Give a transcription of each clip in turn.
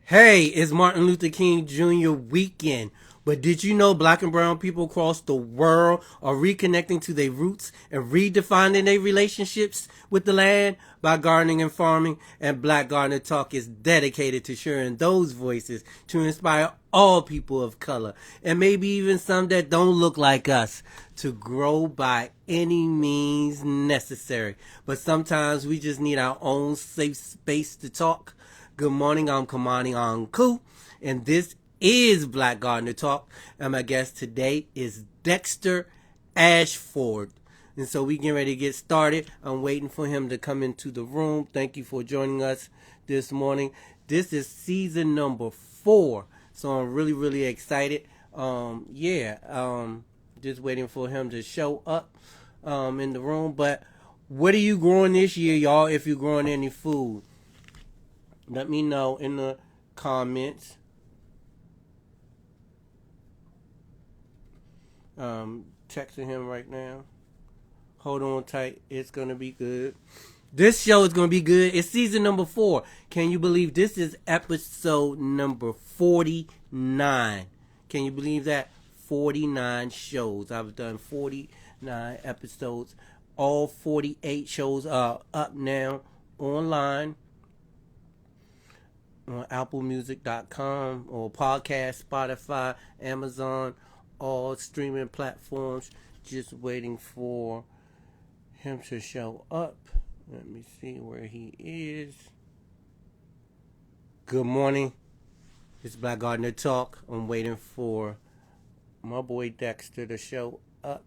Hey, it's Martin Luther King Jr. weekend. But did you know black and brown people across the world are reconnecting to their roots and redefining their relationships with the land by gardening and farming? And Black Gardener Talk is dedicated to sharing those voices to inspire all people of color and maybe even some that don't look like us to grow by any means necessary. But sometimes we just need our own safe space to talk. Good morning, I'm Kamani Anku, and this is Black Gardener Talk. And my guest today is Dexter Ashford. And so we getting ready to get started. I'm waiting for him to come into the room. Thank you for joining us this morning. This is season number 4, so I'm really excited. Just waiting for him to show up in the room. But what are you growing this year, y'all? If you're growing any food, let me know in the comments. Texting him right now. Hold on tight. It's going to be good. This show is going to be good. It's season number 4. Can you believe this is episode number 49? Can you believe that? 49 shows. I've done 49 episodes. All 48 shows are up now online on applemusic.com or podcast, Spotify, Amazon, all streaming platforms. Just waiting for him to show up. Let me see where he is. Good morning. It's Black Gardener Talk. I'm waiting for my boy Dexter to show up.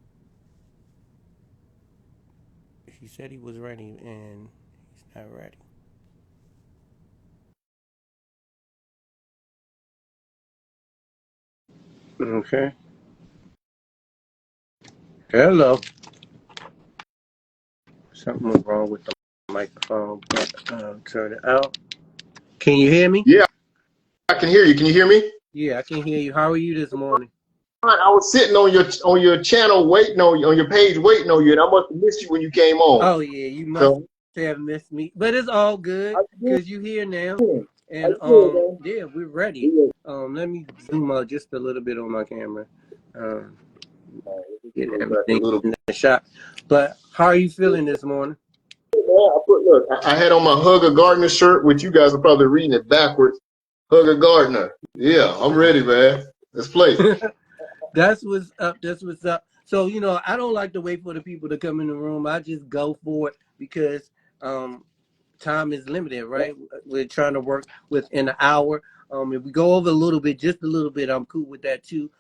He said he was ready and he's not ready. Okay. Hello. Something wrong with the microphone, but turn it out. Can you hear me? Yeah, I can hear you. Can you hear me? Yeah, I can hear you. How are you this morning? I was sitting on your channel waiting on your page waiting on you, and I must have missed you when you came on. Oh yeah, you must So have missed me, but it's all good I did. because you here now, I and did, man. yeah, we're ready. Yeah. Let me zoom out just a little bit on my camera, um, get Go back a everything little in bit. the shot. But how are you feeling this morning? I had on my Hugger Gardner shirt, which you guys are probably reading it backwards. Hugger Gardner. Yeah, I'm ready, man. Let's play. That's what's up. That's what's up. So I don't like to wait for the people to come in the room. I just go for it because um, time is limited, right? We're trying to work within an hour. If we go over a little bit, just a little bit, I'm cool with that too.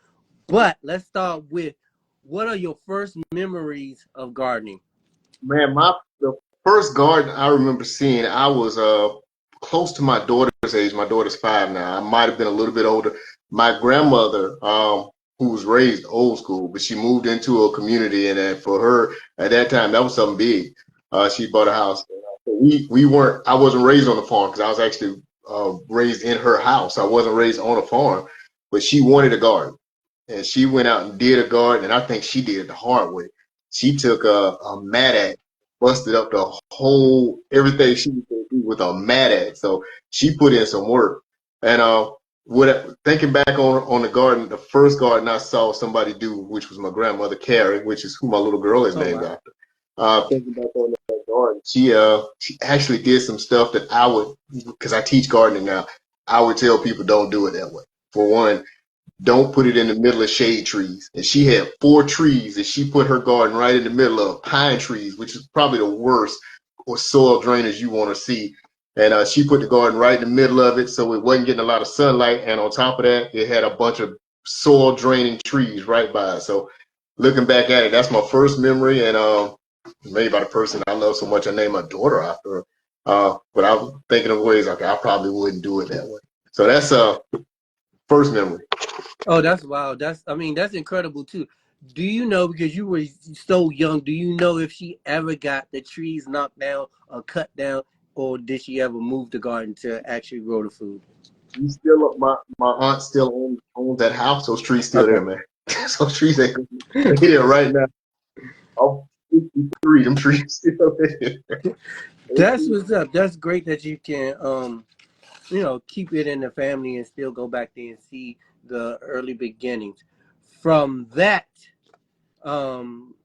But let's start with, what are your first memories of gardening? Man, the first garden I remember seeing, I was close to my daughter's age. My daughter's 5 now. I might have been a little bit older. My grandmother, who was raised old school, but she moved into a community, and for her at that time, that was something big. She bought a house. We weren't. I wasn't raised on a farm because I was actually raised in her house. I wasn't raised on a farm, but she wanted a garden, and she went out and did a garden, and I think she did it the hard way. She took a mat axe, busted up the whole everything she was gonna do with a mat axe. So she put in some work. And thinking back on the garden, the first garden I saw somebody do, which was my grandmother Carrie, which is who my little girl is Oh named wow. after. Thinking back on that garden, she actually did some stuff that I would, because I teach gardening now, I would tell people don't do it that way. For one, don't put it in the middle of shade trees. And she had 4 trees that she put her garden right in the middle of, pine trees, which is probably the worst or soil drainage you want to see. And she put the garden right in the middle of it, so it wasn't getting a lot of sunlight. And on top of that, it had a bunch of soil draining trees right by it. So looking back at it, that's my first memory. And made by the person I love so much, I named my daughter after her. But I was thinking of ways, okay, I probably wouldn't do it that way. So that's first memory. Oh, that's wow. That's incredible too. Do you know, because you were so young, do you know if she ever got the trees knocked down or cut down, or did she ever move the garden to actually grow the food? We still my aunt still owns that house. Those trees still Okay. there, man. Those trees they there right now. I'm 53. Them trees still there. That's what's up. That's great that you can keep it in the family and still go back there and see the early beginnings. From that um,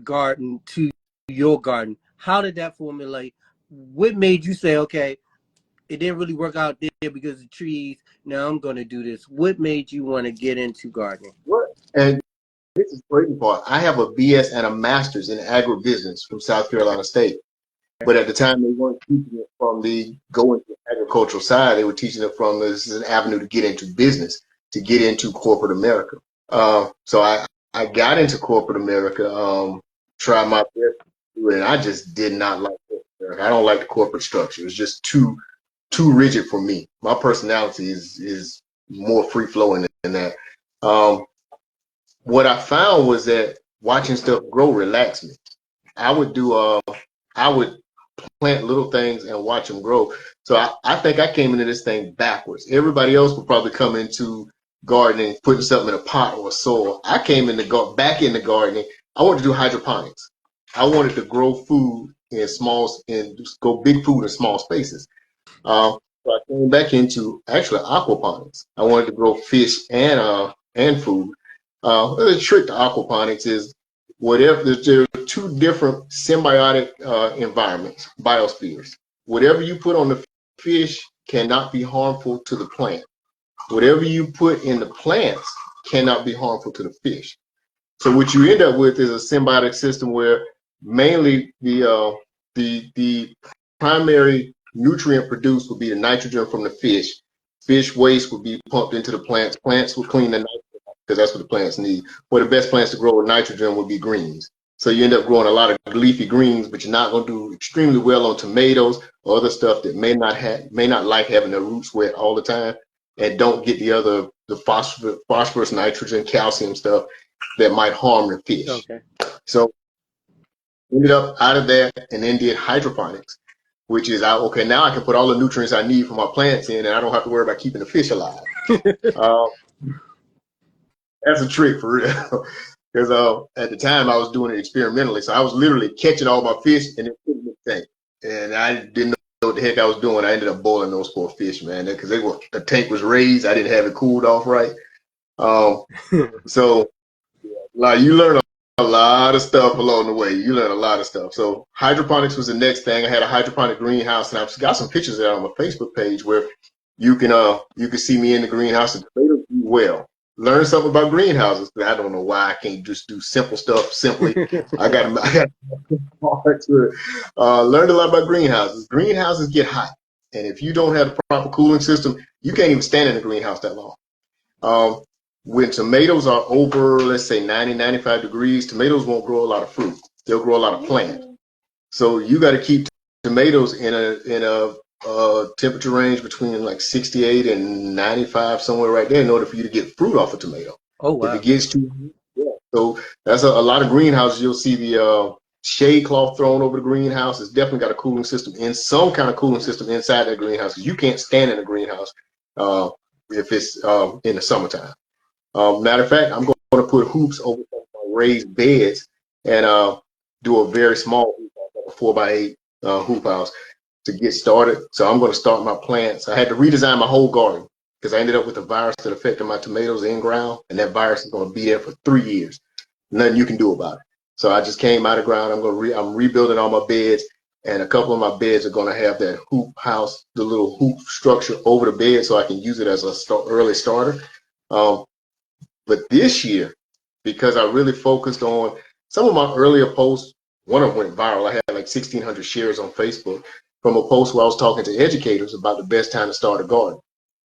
garden to your garden, how did that formulate? What made you say, okay, it didn't really work out there because of trees. Now I'm going to do this. What made you want to get into gardening? What? And this is the crazy part. I have a BS and a master's in agribusiness from South Carolina State. But at the time, they weren't teaching it from the go into the agricultural side. They were teaching it from this is an avenue to get into business, to get into corporate America. So I got into corporate America, tried my best to do it, and I just did not like corporate America. I don't like the corporate structure. It's just too rigid for me. My personality is more free flowing than that. Um, what I found was that watching stuff grow relaxed me. I would do I would plant little things and watch them grow. So I think I came into this thing backwards. Everybody else would probably come into gardening, putting something in a pot or soil. I came in the back into gardening. I wanted to do hydroponics. I wanted to grow food in small and just go big food in small spaces. So I came back into actually aquaponics. I wanted to grow fish and food. The trick to aquaponics is whatever there are two different symbiotic environments, biospheres. Whatever you put on the fish cannot be harmful to the plant. Whatever you put in the plants cannot be harmful to the fish. So what you end up with is a symbiotic system where mainly the primary nutrient produced would be the nitrogen from the fish. Fish waste would be pumped into the plants. Plants would clean the nitrogen because that's what the plants need. Where the best plants to grow with nitrogen would be greens. So you end up growing a lot of leafy greens, but you're not going to do extremely well on tomatoes or other stuff that may not like having their roots wet all the time and don't get the phosphorus, nitrogen, calcium stuff that might harm the fish. Okay. So ended up out of that and then did hydroponics, which is okay, now I can put all the nutrients I need for my plants in and I don't have to worry about keeping the fish alive. uh, that's a trick for real. Because at the time I was doing it experimentally. So I was literally catching all my fish and then putting them in the tank. And I didn't know what the heck I was doing. I ended up boiling those poor fish, man, because the tank was raised. I didn't have it cooled off right. So like you learn a lot of stuff along the way. You learn a lot of stuff. So hydroponics was the next thing. I had a hydroponic greenhouse, and I've got some pictures there on my Facebook page where you can see me in the greenhouse and tomatoes do well. Learn something about greenhouses. I don't know why I can't just do simple stuff simply. I got to learned a lot about greenhouses. Greenhouses get hot, and if you don't have the proper cooling system, you can't even stand in the greenhouse that long. Um, when tomatoes are over, let's say 90, 95 degrees, tomatoes won't grow a lot of fruit. They'll grow a lot of plant. So you got to keep tomatoes in a temperature range between like 68 and 95, somewhere right there, in order for you to get fruit off a tomato. Oh, wow. If it gets too, yeah. So that's a lot of greenhouses. You'll see the shade cloth thrown over the greenhouse. It's definitely got a cooling system some kind of cooling system inside that greenhouse, because you can't stand in a greenhouse if it's in the summertime. Matter of fact, I'm going to put hoops over some of my raised beds and do a very small hoop house, like a 4x8 hoop house to get started. So I'm going to start my plants. I had to redesign my whole garden because I ended up with a virus that affected my tomatoes in ground, and that virus is going to be there for 3 years. Nothing you can do about it. So I just came out of ground. I'm rebuilding all my beds, and a couple of my beds are going to have that hoop house, the little hoop structure over the bed, so I can use it as a early starter. But this year, because I really focused on some of my earlier posts, one of them went viral. I had like 1,600 shares on Facebook from a post where I was talking to educators about the best time to start a garden.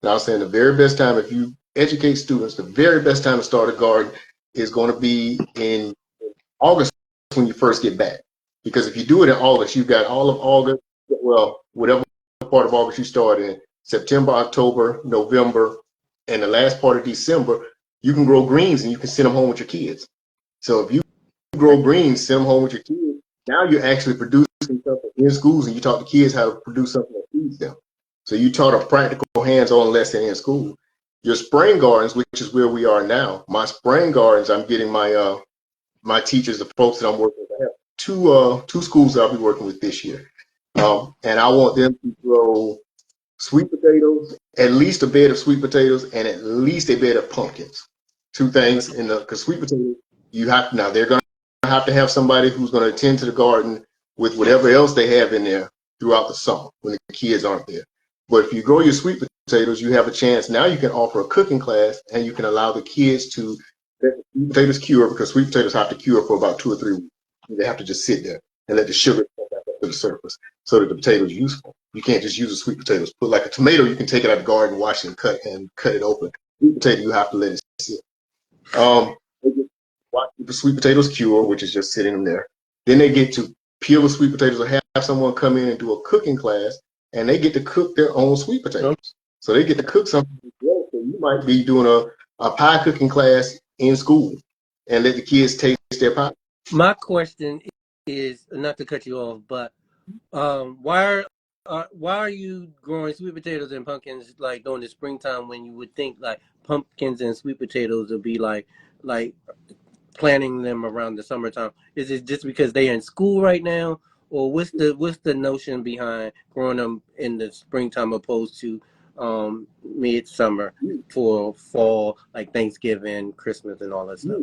And I was saying the very best time, if you educate students, the very best time to start a garden is going to be in August when you first get back. Because if you do it in August, you've got all of August, well, whatever part of August you start in, September, October, November, and the last part of December, you can grow greens and you can send them home with your kids. So if you grow greens, send them home with your kids, now you're actually producing something in schools, and you taught the kids how to produce something that feeds them. So you taught a practical hands-on lesson in school. Your spring gardens, which is where we are now, my spring gardens, I'm getting my teachers, the folks that I'm working with. I have two schools that I'll be working with this year. And I want them to grow sweet potatoes, at least a bed of sweet potatoes, and at least a bed of pumpkins. Two things in the because sweet potatoes you have now they're gonna have somebody who's gonna attend to the garden with whatever else they have in there throughout the summer when the kids aren't there. But if you grow your sweet potatoes, you have a chance. Now you can offer a cooking class and you can allow the kids to let the sweet potatoes cure because sweet potatoes have to cure for about 2 or 3 weeks. They have to just sit there and let the sugar come back up to the surface so that the potato is useful. You can't just use the sweet potatoes. But like a tomato, you can take it out of the garden, wash it, and cut it open. Sweet potato, you have to let it sit. Um, watch the sweet potatoes cure, which is just sitting them there. Then they get to peel the sweet potatoes or have someone come in and do a cooking class, and they get to cook their own sweet potatoes. So they get to cook something. So you might be doing a pie cooking class in school and let the kids taste their pie. My question is not to cut you off, but why are you growing sweet potatoes and pumpkins like during the springtime when you would think like pumpkins and sweet potatoes would be like planting them around the summertime? Is it just because they're in school right now, or what's the notion behind growing them in the springtime opposed to midsummer for fall like Thanksgiving, Christmas, and all that stuff?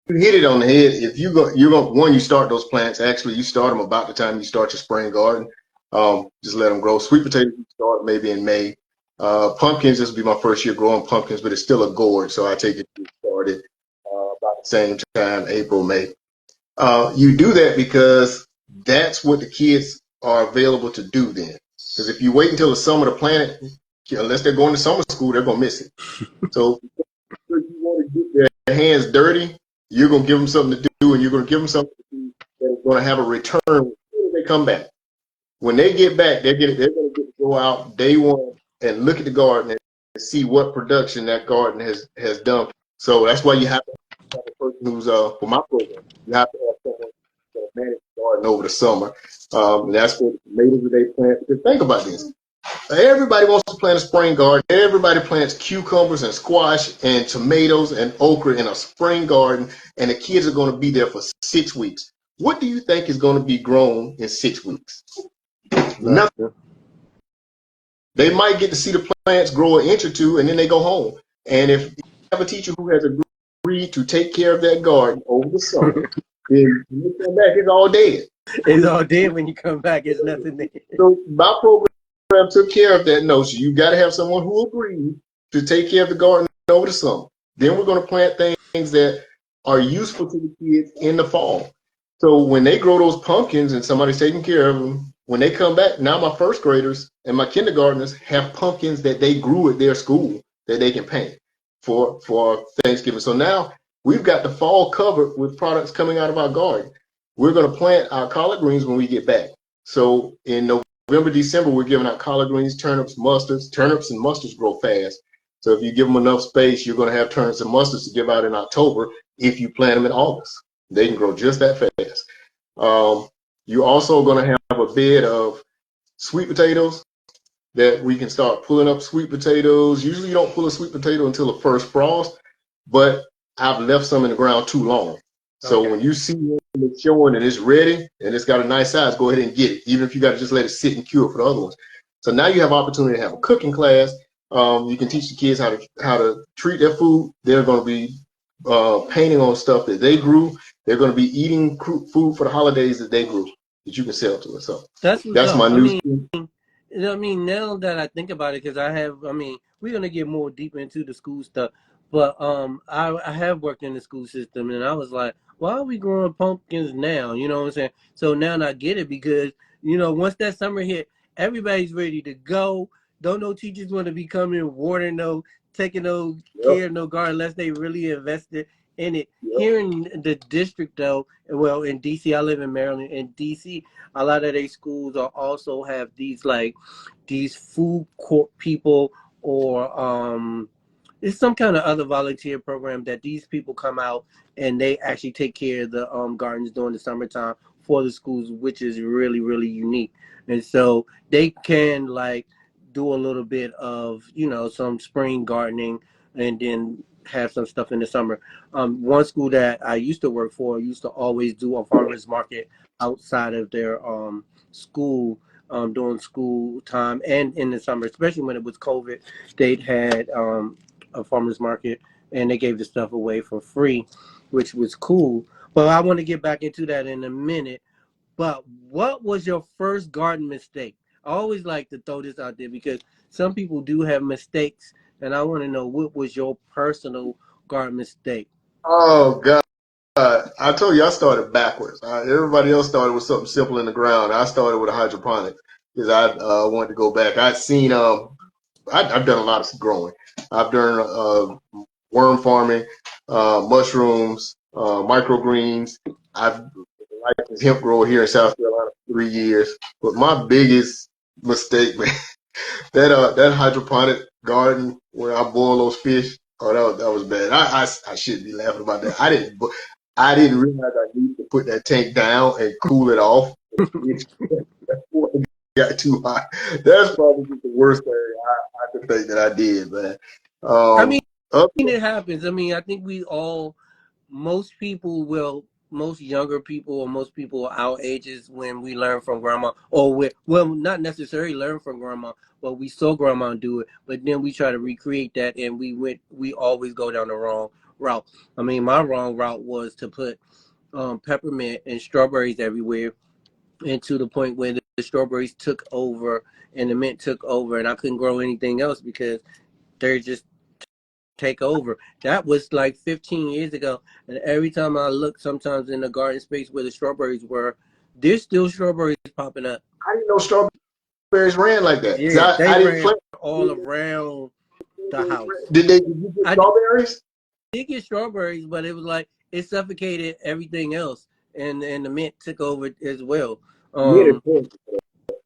You hit it on the head. If you're going one, you start those plants. Actually, you start them about the time you start your spring garden. Just let them grow. Sweet potatoes you start maybe in May. Pumpkins, this will be my first year growing pumpkins, but it's still a gourd, so I take it to start it about the same time, April, May. You do that because that's what the kids are available to do then. Because if you wait until the summer to plant it, unless they're going to summer school, they're going to miss it. So if you want to get their hands dirty, you're going to give them something to do, and you're going to give them something to do that's going to have a return when they come back. When they get back, they're going to get to go out day one and look at the garden and see what production that garden has done. So that's why you have to have a person who's for my program. You have to have someone that manage the garden over the summer. And that's what the tomatoes that they plant. Because think about this. Everybody wants to plant a spring garden. Everybody plants cucumbers and squash and tomatoes and okra in a spring garden, and the kids are going to be there for 6 weeks. What do you think is going to be grown in 6 weeks? Nothing. They might get to see the plants grow an inch or two, and then they go home. And if you have a teacher who has agreed to take care of that garden over the summer, then when you come back, it's all dead. It's all dead when you come back. It's nothing there. So my program took care of that notion. You got to have someone who agreed to take care of the garden over the summer. Then we're going to plant things that are useful to the kids in the fall. So when they grow those pumpkins and somebody's taking care of them, when they come back, now my first graders and my kindergartners have pumpkins that they grew at their school that they can paint for Thanksgiving. So now we've got the fall covered with products coming out of our garden. We're going to plant our collard greens when we get back. So in November, December, we're giving out collard greens, turnips, mustards. Turnips and mustards grow fast. So if you give them enough space, you're going to have turnips and mustards to give out in October if you plant them in August. They can grow just that fast. You're also going to have a bed of sweet potatoes that we can start pulling up sweet potatoes. Usually you don't pull a sweet potato until the first frost, but I've left some in the ground too long. So when you see it's showing and it's ready and it's got a nice size, go ahead and get it, even if you got to just let it sit and cure for the other ones. So now you have opportunity to have a cooking class. You can teach the kids how to treat their food. They're going to be painting on stuff that they grew. They're going to be eating food for the holidays that they grew that you can sell to us. So That's what's that's up. my I new mean, thing. now that I think about it, because we're gonna get more deep into the school stuff, but I have worked in the school system, and I was like, why are we growing pumpkins now? You know what I'm saying? So now I get it because once that summer hit, everybody's ready to go. Don't no teachers want to be coming, watering no, taking no Yep, care, no guard unless they really invested in it. yep. Here in the district, though, well, in DC, I live in Maryland. In DC, a lot of their schools are also have these food court people, or it's some kind of other volunteer program that these people come out and they actually take care of the gardens during the summertime for the schools, which is really really unique. And so they can do a little bit of some spring gardening and then have some stuff in the summer. One school that I used to work for used to always do a farmers market outside of their school during school time and in the summer, especially when it was COVID. They had a farmers market and they gave the stuff away for free, which was cool. But I want to get back into that in a minute. But what was your first garden mistake? I always like to throw this out there because some people do have mistakes, and I want to know what was your personal garden mistake. Oh God. I told you I started backwards. Everybody else started with something simple in the ground. I started with a hydroponic because I wanted to go back. I've done a lot of growing. I've done worm farming, mushrooms, microgreens. I've like this hemp grower here in South Carolina for 3 years. But my biggest mistake, man, that hydroponic garden where I boil those fish. Oh, that was bad. I shouldn't be laughing about that. I didn't realize I needed to put that tank down and cool it off. It got too hot. That's probably the worst thing I could think that I did, man. I mean, Um, up, it happens. I mean, I think we all, most people will, most younger people or most people our ages when we learn from grandma, or well, not necessarily learn from grandma, but we saw grandma do it, but then we try to recreate that, and we always go down the wrong route. I mean, my wrong route was to put peppermint and strawberries everywhere, and to the point where the strawberries took over and the mint took over, and I couldn't grow anything else because they're just take over. That was like 15 years ago. And every time I look sometimes in the garden space where the strawberries were, there's still strawberries popping up. I didn't know strawberries ran like that. 'Cause Yeah, they I didn't ran plant. all around the house. Did you get I strawberries? did get strawberries, but it was like it suffocated everything else. And the mint took over as well. Mint is Um, good.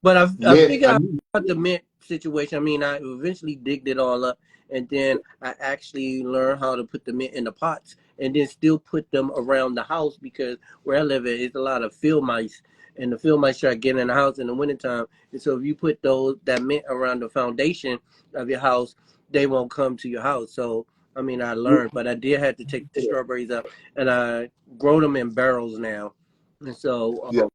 But I Mint, figured out the mint situation. I mean, I eventually digged it all up, and then I actually learned how to put the mint in the pots, and then still put them around the house because where I live at is a lot of field mice, and the field mice try to get in the house in the wintertime. And so if you put that mint around the foundation of your house, they won't come to your house. So I mean, I learned, but I did have to take the strawberries up, and I grow them in barrels now, and so. yeah,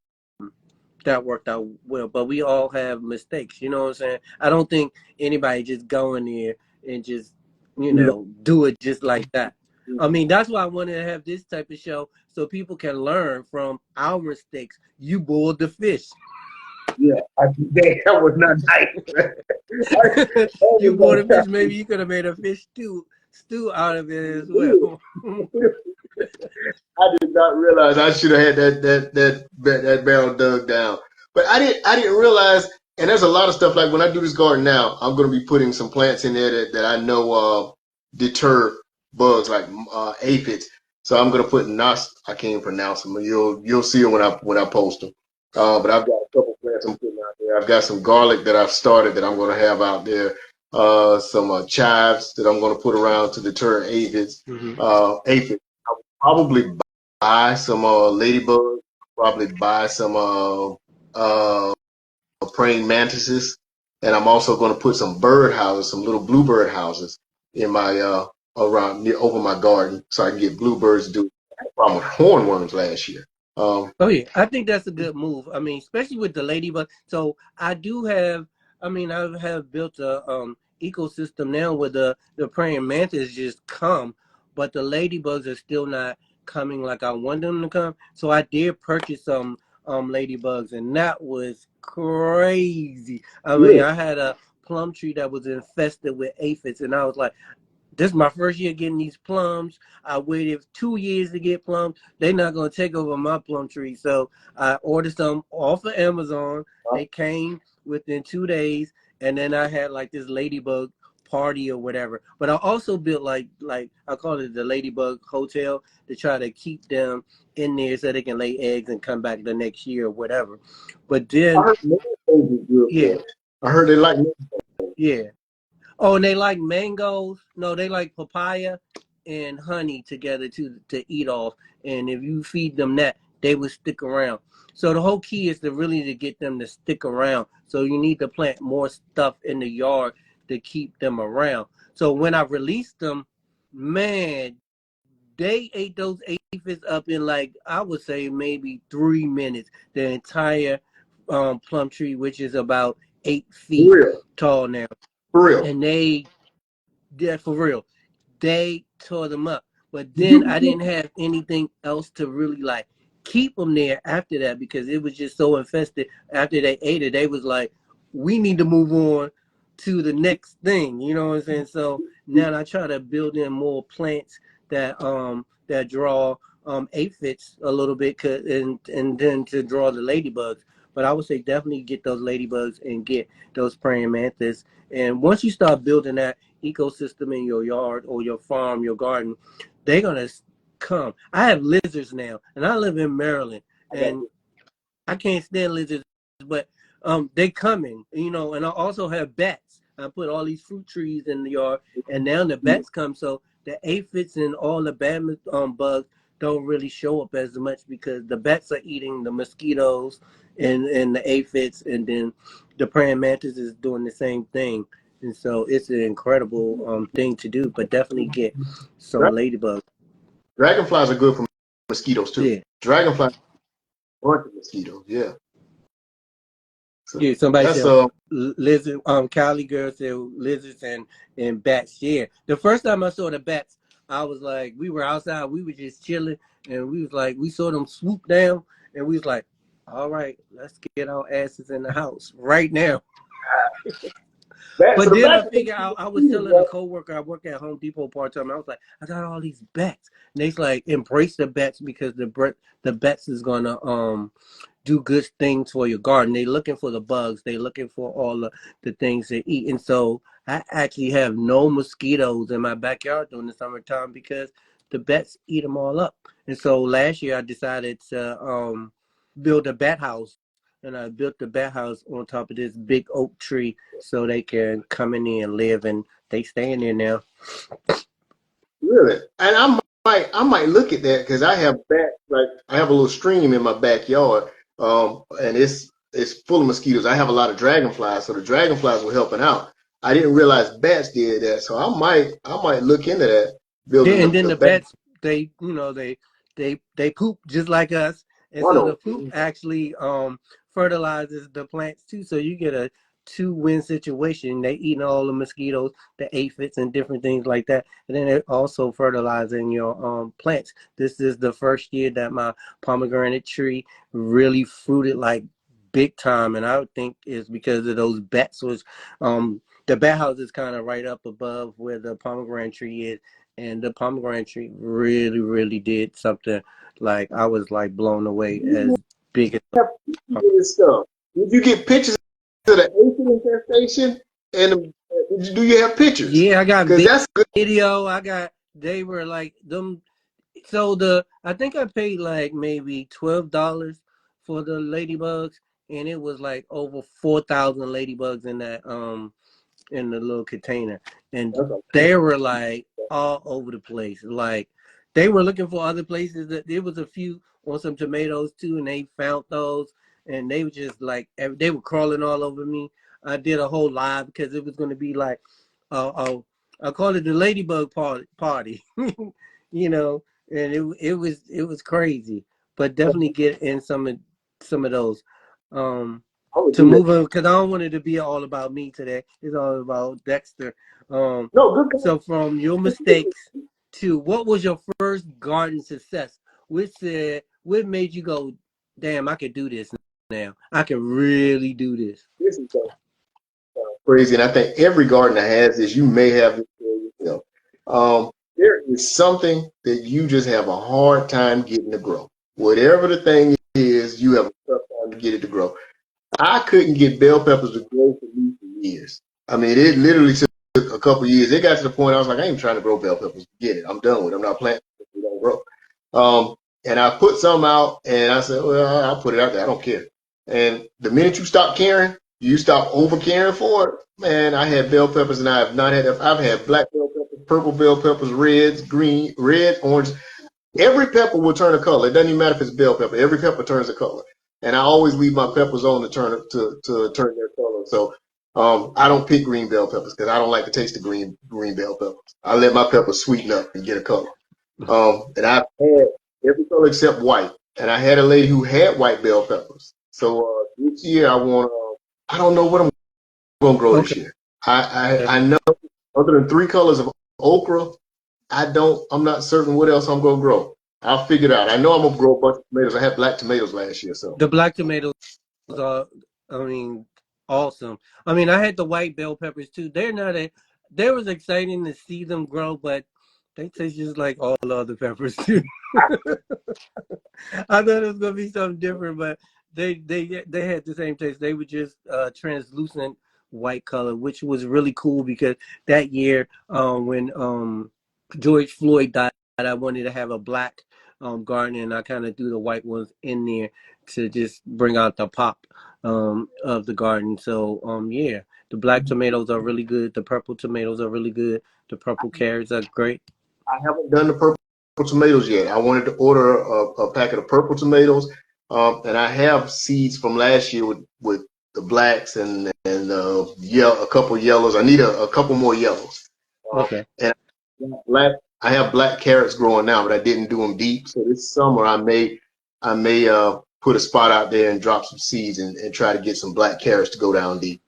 That worked out well. But we all have mistakes, you know what I'm saying? I don't think anybody just go in there and just, yeah, do it just like that. I mean, that's why I wanted to have this type of show so people can learn from our mistakes. You boiled the fish. yeah. That was not nice. That You was boiled the not fish. Maybe you could have made a fish stew out of it as nice. well. I did not realize I should have had that barrel dug down. But I didn't realize, and there's a lot of stuff like when I do this garden now, I'm going to be putting some plants in there that I know deter bugs like aphids. So I'm going to put nos. I can't even pronounce them. You'll see them when I post them. But I've got a couple plants I'm putting out there. I've got some garlic that I've started that I'm going to have out there. Some chives that I'm going to put around to deter aphids. Hmm. Aphids. Probably buy some ladybugs, probably buy some uh, praying mantises, and I'm also going to put some bird houses, some little bluebird houses in my around near over my garden, so I can get bluebirds to do. I had a problem with hornworms last year. Oh yeah, I think that's a good move. I mean, especially with the ladybug. So I do have. I mean, I have built a ecosystem now where the praying mantis just come, but the ladybugs are still not coming like I want them to come. So I did purchase some ladybugs, and that was crazy. I mean, Really? I had a plum tree that was infested with aphids, and I was like, this is my first year getting these plums. I waited 2 years to get plums. They're not gonna take over my plum tree. So I ordered some off of Amazon. They came within 2 days, and then I had like this ladybug party or whatever. But I also built like I call it the ladybug hotel to try to keep them in there so they can lay eggs and come back the next year or whatever. But I then heard mangoes is good yeah, for it. I heard they like. yeah. Oh, and they like mangoes. No, they like papaya and honey together to eat off. And if you feed them that, they will stick around. So the whole key is to really to get them to stick around. So you need to plant more stuff in the yard to keep them around. So when I released them, man, they ate those aphids up in like I would say maybe 3 minutes. The entire plum tree, which is about 8 feet For real. tall now, For real. and they did for real. They tore them up. But Did then you I didn't have anything else to really like keep them there after that because it was just so infested. After they ate it, they was like, we need to move on to the next thing. You know what I'm saying? So now I try to build in more plants that draw aphids a little bit, and then to draw the ladybugs. But I would say definitely get those ladybugs and get those praying mantis. And once you start building that ecosystem in your yard or your farm, your garden, they're gonna come. I have lizards now, and I live in Maryland, I got and I can't stand lizards, but they coming, you know. And I also have bats. I put all these fruit trees in the yard, and now the you. bats come. So the aphids and all the bad bugs don't really show up as much because the bats are eating the mosquitoes and the aphids, and then the praying mantis is doing the same thing. And so it's an incredible thing to do, but definitely get some Dra- ladybugs. Dragonflies are good for mosquitoes too. Yeah. Dragonflies bunch of mosquitoes. Yeah. So Yeah, somebody that's said lizard. Cali girl said lizards and bats. Yeah, the first time I saw the bats, I was like, we were outside, we were just chilling, and we was like, we saw them swoop down, and we was like, all right, let's get our asses in the house right now. bats. So But the then I bats are figured out, I was mosquitoes, telling a right? coworker I work at Home Depot part time. I was like, I got all these bats, and they's like, embrace the bats because the bats is gonna do good things for your garden. They looking for the bugs. They looking for all the things to eat. And so I actually have no mosquitoes in my backyard during the summertime because the bats eat them all up. And so last year I decided to build a bat house. And I built the bat house on top of this big oak tree so they can come in there and live, and they stay in there now. Really? And I might look at that because I have bats. Like I have a little stream in my backyard, and it's full of mosquitoes. I have a lot of dragonflies, so the dragonflies were helping out. I didn't realize bats did that, so I might look into that, building Then the and then the the bat bats, they poop just like us, and so the funnel. poop actually fertilizes the plants too. So you get a two-win situation. They eating all the mosquitoes, the aphids, and different things like that, and then it also fertilizing your plants. This is the first year that my pomegranate tree really fruited like big time, and I would think it's because of those bats. Was the bat house is kind of right up above where the pomegranate tree is, and the pomegranate tree really, really did something. Like I was like blown away You as big as have pictures of this stuff. Did you get pictures of the aphid infestation? And do you have pictures? yeah. I got Because that's good. video. I got they were like them. So I think I paid like maybe $12 for the ladybugs, and it was like over 4,000 ladybugs in the little container, and That's they were like all over the place. Like they were looking for other places. That there was a few on some tomatoes too, and they found those, and they were just like they were crawling all over me. I did a whole live because it was going to be like, uh, I called it the ladybug party, you know, and it was crazy, but definitely get in some of those. Um, I would to do that. move on because I don't want it to be all about me today. It's all about Dexter. Um, No, good. so from your mistakes to what was your first garden success? What made you go, damn, I could do this now. I can really do this. This is crazy, and I think every gardener has this. You may have this for yourself. There is something that you just have a hard time getting to grow. Whatever the thing is, you have a tough time to get it to grow. I couldn't get bell peppers to grow for me for years. I mean, it literally took a couple of years. It got to the point I was like, I ain't trying to grow bell peppers. Get it. I'm done with it. I'm not planting if they don't grow. And I put some out, and I said, well, I'll put it out there. I don't care. And the minute you stop caring, you stop over caring for it. Man, I had bell peppers, and I have not had. I've had black bell peppers, purple bell peppers, reds, green, red, orange. Every pepper will turn a color. It doesn't even matter if it's bell pepper. Every pepper turns a color, and I always leave my peppers on to turn their color. So I don't pick green bell peppers because I don't like the taste of green bell peppers. I let my peppers sweeten up and get a color. And I've had every color except white. And I had a lady who had white bell peppers. So this year I want. I don't know what I'm gonna grow this Okay. year. I know other than three colors of okra, I'm not certain what else I'm gonna grow. I'll figure it out. I know I'm gonna grow a bunch of tomatoes. I had black tomatoes last year, so The black tomatoes are, I mean, awesome. I mean, I had the white bell peppers too. They're not a. They was exciting to see them grow, but they taste just like all the other peppers too. I thought it was gonna be something different, but they had the same taste. They were just translucent white color, which was really cool because that year, when George Floyd died, I wanted to have a black garden, and I kind of threw the white ones in there to just bring out the pop of the garden. So yeah, the black tomatoes are really good. The purple tomatoes are really good. The purple carrots are great. I haven't done the purple tomatoes yet. I wanted to order a packet of purple tomatoes, and I have seeds from last year with the blacks and yeah, a couple yellows. I need a couple more yellows. Okay. And black, I have black carrots growing now, but I didn't do them deep. So this summer I may put a spot out there and drop some seeds and try to get some black carrots to go down deep.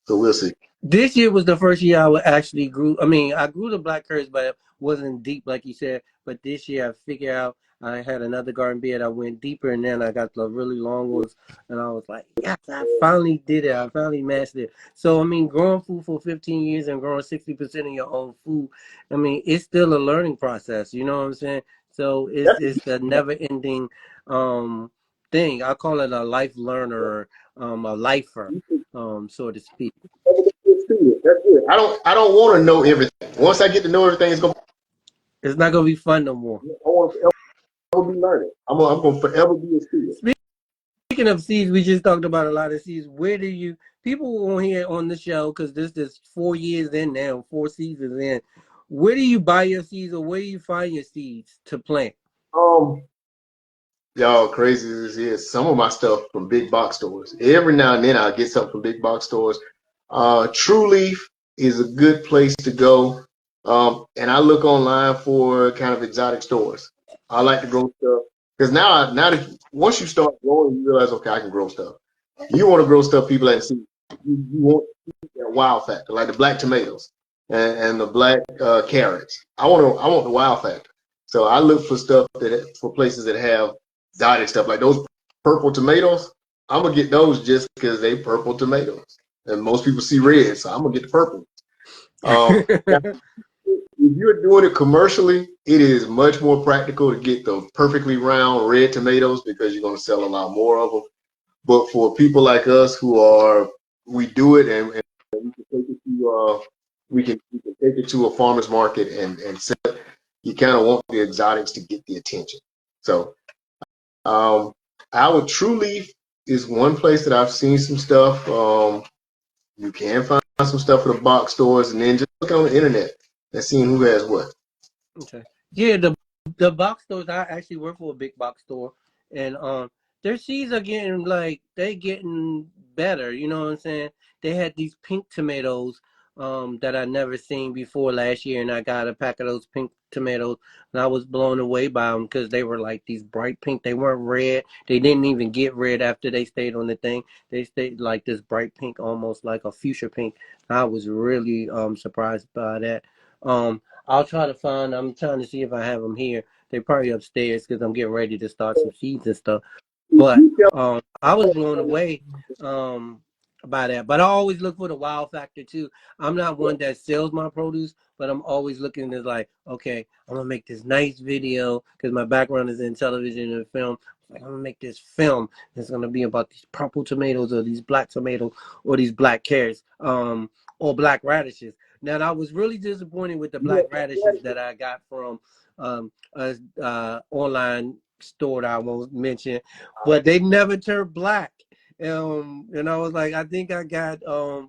So we'll see. This year was the first year I would actually grew. I mean, I grew the black currants, but it wasn't deep like you said. But this year I figured out I had another garden bed. I went deeper, and then I got the really long ones, and I was like, yes, I finally did it. I finally mastered it. So I mean, growing food for 15 years and growing 60% of your own food, I mean, it's still a learning process. You know what I'm saying? So it's the never ending thing. I call it a life learner, a lifer, so to speak. That's good. I don't want to know everything. Once I get to know everything, it's gonna. It's not gonna be fun no more. I want to forever be learning. I'm gonna forever be a student. Speaking of seeds, we just talked about a lot of seeds. Where do you people on here on the show? Because this is 4 years in now, 4 seasons in. Where do you buy your seeds, or where do you find your seeds to plant? Um, Y'all crazy as it is. Some of my stuff from big box stores. Every now and then I'll get something from big box stores. True Leaf is a good place to go. And I look online for kind of exotic stores. I like to grow stuff because now that once you start growing, you realize, okay, I can grow stuff. You want to grow stuff people haven't seen. You want that wow factor, like the black tomatoes and the black carrots. I want the wow factor. So I look for stuff for places that have exotic stuff like those purple tomatoes. I'm gonna get those just because they purple tomatoes, and most people see red, so I'm gonna get the purple. Now, if you're doing it commercially, it is much more practical to get the perfectly round red tomatoes because you're gonna sell a lot more of them. But for people like us we do it and we can take it to we can take it to a farmer's market and sell it. You kind of want the exotics to get the attention. So um, our True Leaf is one place that I've seen some stuff. You can find some stuff at the box stores, and then just look on the internet and seeing who has what. Okay. Yeah, the box stores. I actually work for a big box store, and their seeds are getting like they getting better. You know what I'm saying? They had these pink tomatoes that I never seen before last year, and I got a pack of those pink tomatoes, and I was blown away by them because they were like these bright pink. They weren't red. They didn't even get red after they stayed on the thing. They stayed like this bright pink, almost like a fuchsia pink. I was really surprised by that. I'll try to find. I'm trying to see if I have them here. They're probably upstairs because I'm getting ready to start some seeds and stuff. But I was blown away by that. But I always look for the wow factor too. I'm not one that sells my produce, but I'm always looking at like, okay, I'm gonna make this nice video because my background is in television and film. Like, I'm gonna make this film. It's gonna be about these purple tomatoes or these black tomatoes or these black carrots, or black radishes. Now, I was really disappointed with the black radishes that I got from a online store that I won't mention, but they never turned black. And I was like, I think I got scammed.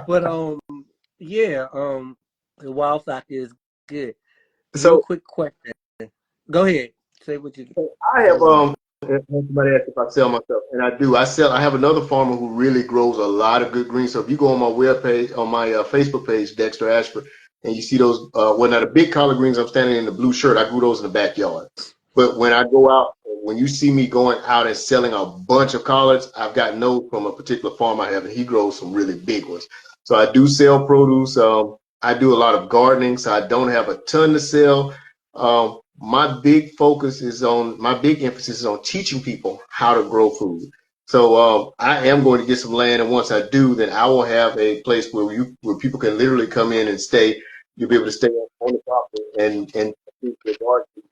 But yeah, the wild factor is good. Real So quick question. Go ahead. Say what you I say have what you somebody asked if I sell myself, and I do. I have another farmer who really grows a lot of good greens. So if you go on my web page, on my Facebook page, Dexter Ashford, and you see those, well, now the big collard greens, I'm standing in the blue shirt. I grew those in the backyard. But when I go out, when you see me going out and selling a bunch of collards, I've got notes from a particular farm I have, and he grows some really big ones. So I do sell produce. I do a lot of gardening, so I don't have a ton to sell. My big emphasis is on teaching people how to grow food. So I am going to get some land, and once I do, then I will have a place where people can literally come in and stay. You'll be able to stay on the property and you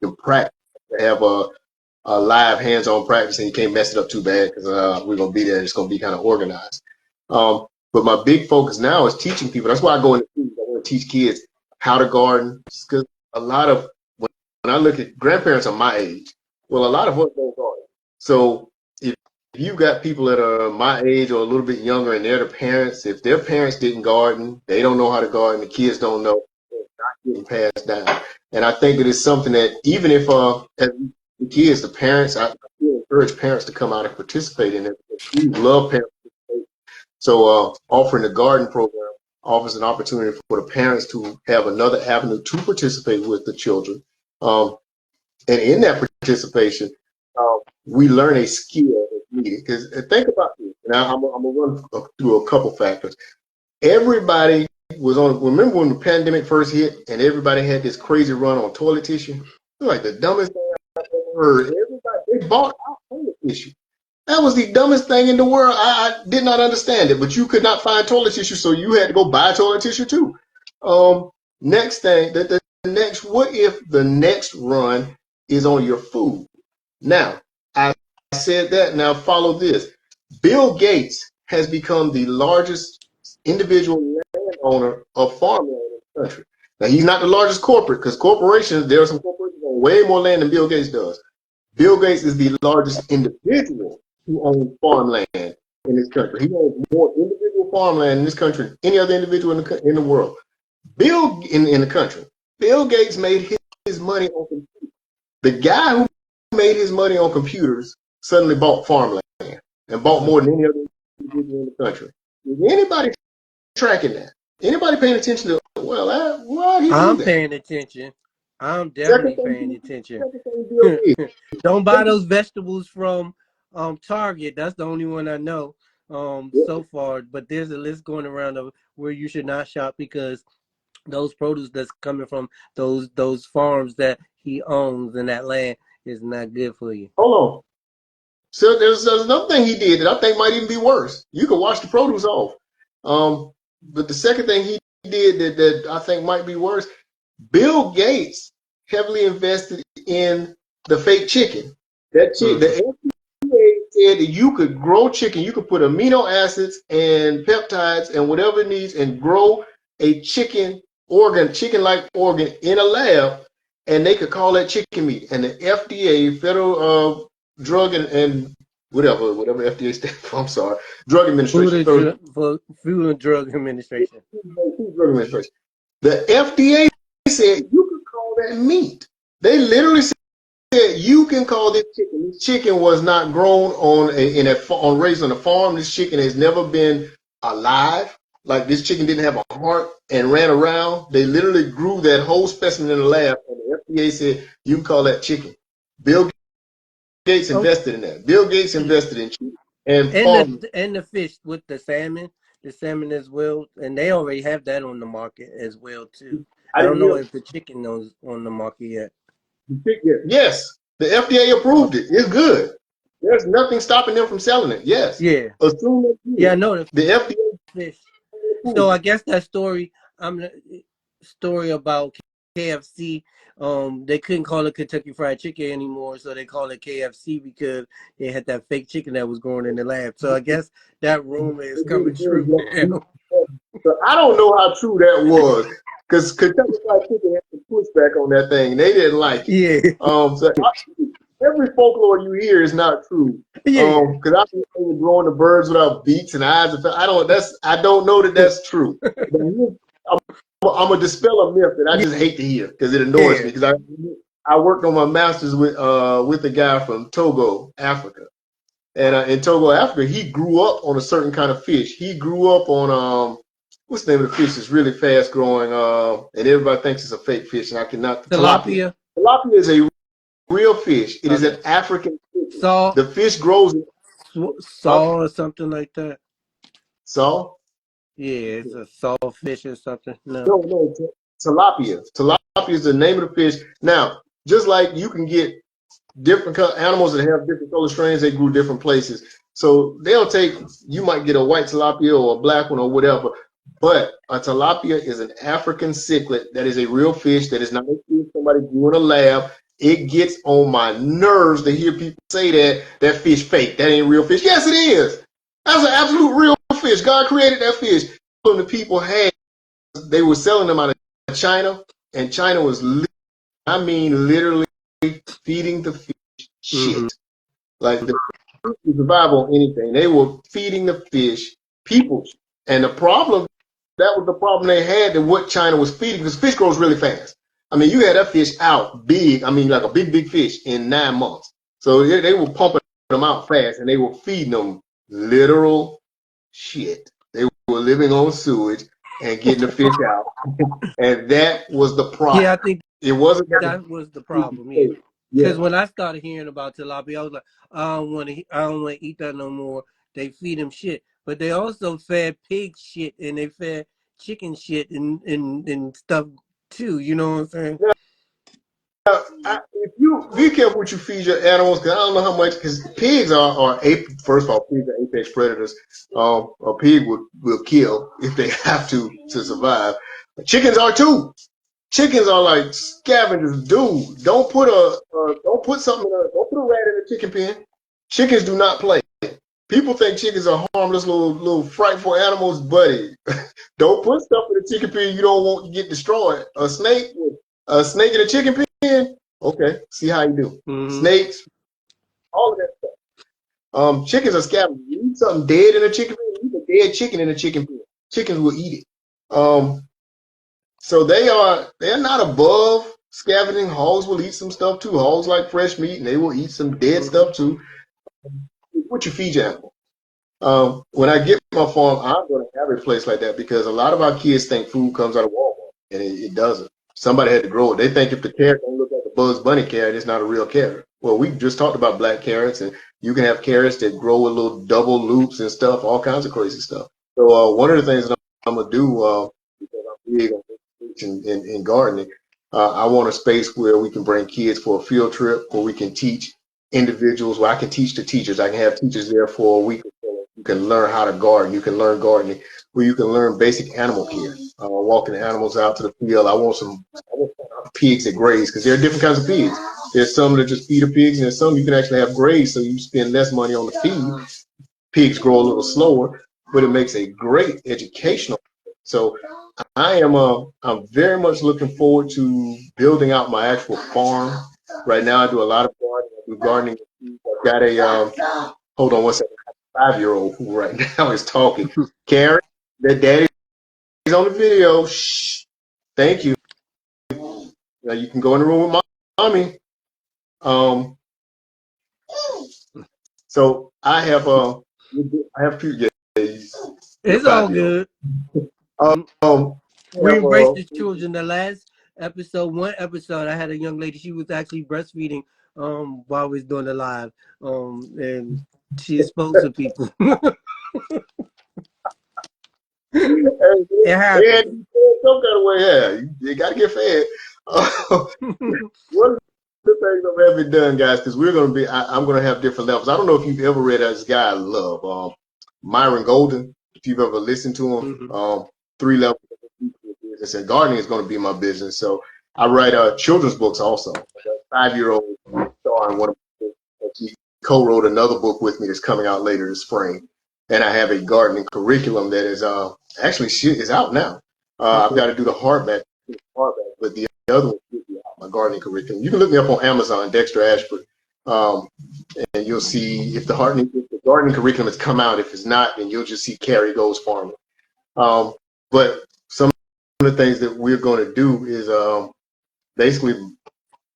can practice, have a live hands-on practice, and you can't mess it up too bad because we're gonna be there and it's gonna be kind of organized. But my big focus now is teaching people. That's why I go into schools. I want to teach kids how to garden because a lot of when I look at grandparents are my age, well, a lot of us don't garden. So if you got people that are my age or a little bit younger and they're the parents, if their parents didn't garden, they don't know how to garden, the kids don't know, it's not getting passed down. And I think that it's something that even if as the kids, the parents, I feel encourage parents to come out and participate in it. We love parents. So offering the garden program offers an opportunity for the parents to have another avenue to participate with the children. And in that participation, we learn a skill that's needed. Because think about this. Now, I'm going to run through a couple factors. Everybody was on, remember when the pandemic first hit and everybody had this crazy run on toilet tissue? It was like the dumbest thing I've ever heard. Everybody, they bought out toilet tissue. That was the dumbest thing in the world. I did not understand it, but you could not find toilet tissue, so you had to go buy toilet tissue too. Next thing, what if the next run is on your food? Now, I said that. Now follow this. Bill Gates has become the largest individual landowner of farmland in the country. Now he's not the largest corporate because corporations, there are some corporations own way more land than Bill Gates does. Bill Gates is the largest individual who owns farmland in this country. He owns more individual farmland in this country than any other individual in the world. In the country, Bill Gates made his money on computers. The guy who made his money on computers suddenly bought farmland and bought more than any other individual in the country. Is anybody tracking that? Anybody paying attention to? Well, why did he do I'm that? paying attention. I'm Second definitely paying thing, attention. second thing, Bill Gates. Don't buy those vegetables from Target. That's the only one I know so far. But there's a list going around of where you should not shop because those produce that's coming from those farms that he owns and that land is not good for you. Hold on. So there's another thing he did that I think might even be worse. You can wash the produce off. But the second thing he did that I think might be worse, Bill Gates heavily invested in the fake chicken. The Mm-hmm. FDA said that you could grow chicken, you could put amino acids and peptides and whatever it needs and grow a chicken-like organ in a lab, and they could call that chicken meat. And the FDA, Federal Drug and whatever FDA stands for, I'm sorry, Drug Food Administration, and Federal Food and Drug Administration. Drug Administration. The FDA said you could call that meat. They literally said you can call this chicken. This chicken was not grown on raised on a farm. This chicken has never been alive. Like this chicken didn't have a heart and ran around. They literally grew that whole specimen in the lab, and the FDA said you can call that chicken. Bill Gates Oh, invested in that. Bill Gates invested in chicken and and farming. the fish with the salmon as well, and they already have that on the market as well too. I I don't didn't know realize. if the chicken is on the market yet. Yes, the FDA approved it. It's good. There's nothing stopping them from selling it. Yes, Yeah, assume they yeah, I did. know the The FDA fish. So approved I it. guess that story, story about KFC. They couldn't call it Kentucky Fried Chicken anymore, so they call it KFC because they had that fake chicken that was growing in the lab. So I guess that rumor is coming true now. So I don't know how true that was because Kentucky Fried Chicken had some pushback on that thing. They didn't like it. Yeah, Every folklore you hear is not true. yeah, Because I've been growing the birds without beaks and eyes. I don't know that that's true. But I'm gonna dispel a myth that I just hate to hear because it annoys yeah. me. Because I worked on my master's with a guy from Togo, Africa. And in Togo, Africa, he grew up on a certain kind of fish. He grew up on what's the name of the fish that's really fast growing? And everybody thinks it's a fake fish, and I cannot tilapia. Tilapia. Tilapia is a real fish. It is Okay. an African fish. Saw, The fish grows in huh? saw or something like that. So Yeah, it's a sawfish or something. No. no, tilapia. Tilapia is the name of the fish. Now, just like you can get different animals that have different color strains, they grew different places. So they'll take, you might get a white tilapia or a black one or whatever, but a tilapia is an African cichlid that is a real fish that is not a fish somebody grew in a lab. It gets on my nerves to hear people say that fish fake. That ain't real fish. Yes, it is. That's an absolute real fish. God created that fish. When the people had, they were selling them out of China, and China was, I mean, literally feeding the fish Mm-hmm. shit. Like the fish would survive on anything. They were feeding the fish people. And the problem, that was the problem they had that what China was feeding, because fish grows really fast. I mean, you had that fish out big, I mean, like a big, big fish in 9 months. So they were pumping them out fast and they were feeding them literal shit. They were living on sewage and getting the fish out. And that was the Yeah, I problem. think It wasn't that that was the the fish was problem. Yeah, fake. Yeah. because when I started hearing about tilapia, I was like, I don't want to eat that no more. They feed them shit, but they also fed pig shit and they fed chicken shit and stuff too. You know what I'm saying? If you be careful what you feed your animals, because I don't know how much. Because pigs are first of all, pigs are apex predators. A pig will kill if they have to survive. Chickens are too. Chickens are like scavengers. Dude, don't put something in don't put a rat in a chicken pen. Chickens do not play. People think chickens are harmless little frightful animals, buddy. Don't put stuff in a chicken pen you don't want to get destroyed. A snake in a chicken pen. Okay, see how you do. Mm-hmm. Snakes, all of that stuff. Chickens are scavengers. You eat something dead in a chicken pen, eat a dead chicken in a chicken pen. Chickens will eat it. So they're not above scavenging. Hogs will eat some stuff too. Hogs like fresh meat, and they will eat some dead Mm-hmm. stuff too. What you feed your animal? When I get my farm, I'm going to have a place like that because a lot of our kids think food comes out of Walmart, and it doesn't. Somebody had to grow it. They think if the carrot don't look like a Bugs Bunny carrot, it's not a real carrot. Well, we just talked about black carrots, and you can have carrots that grow with little double loops and stuff, all kinds of crazy stuff. So one of the things that I'm gonna do because I'm big on research and gardening, I want a space where we can bring kids for a field trip, where we can teach individuals, where I can teach the teachers. I can have teachers there for a week or so. You can learn how to garden. You can learn gardening, where you can learn basic animal care, walking the animals out to the field. I want some pigs that graze because there are different kinds of pigs. There's some that just feed the pigs, and there's some you can actually have graze, so you spend less money on the feed. Pigs grow a little slower, but it makes a great educational. So I'm very much looking forward to building out my actual farm. Right now, I do a lot of gardening. I do gardening. I've got a hold on one second. 5-year-old who right now is talking. Karen, that daddy's on the video. Shh. Thank you. Now you can go in the room with mommy. Um, so I have two. Yeah, you're It's all 5 year old. good. I We have embrace the children. The last episode, one episode, I had a young lady. She was actually breastfeeding while we was doing the live. And she exposed to people. It happens. and some kind of way, yeah, you got to get fed. One of the things I'm having done, guys, because I'm going to have different levels. I don't know if you've ever read this guy I love, Myron Golden. If you've ever listened to him, Mhm. 3 levels of business, and gardening is going to be my business. So I write children's books also. Like a 5-year-old star in one of my books. He co-wrote another book with me that's coming out later this spring, and I have a gardening curriculum that is actually is out now. I've got to do the hardback, but the other one should be out, my gardening curriculum. You can look me up on Amazon, Dexter Ashford, um, and you'll see if the gardening curriculum has come out. If it's not, then you'll just see Carrie Goes Farming. But some of the things that we're going to do is basically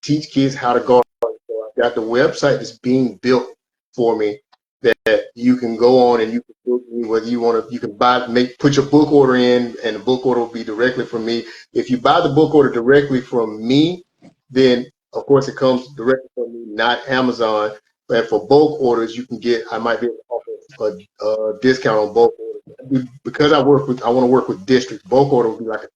teach kids how to garden. So I've got the website that's being built for me that you can go on and you can book me whether you want to. You can put your book order in, and the book order will be directly from me. If you buy the book order directly from me, then Of course, it comes directly from me, not Amazon. But for bulk orders, you can get. I might be able to offer a discount on bulk orders because I want to work with districts. Bulk order would be like a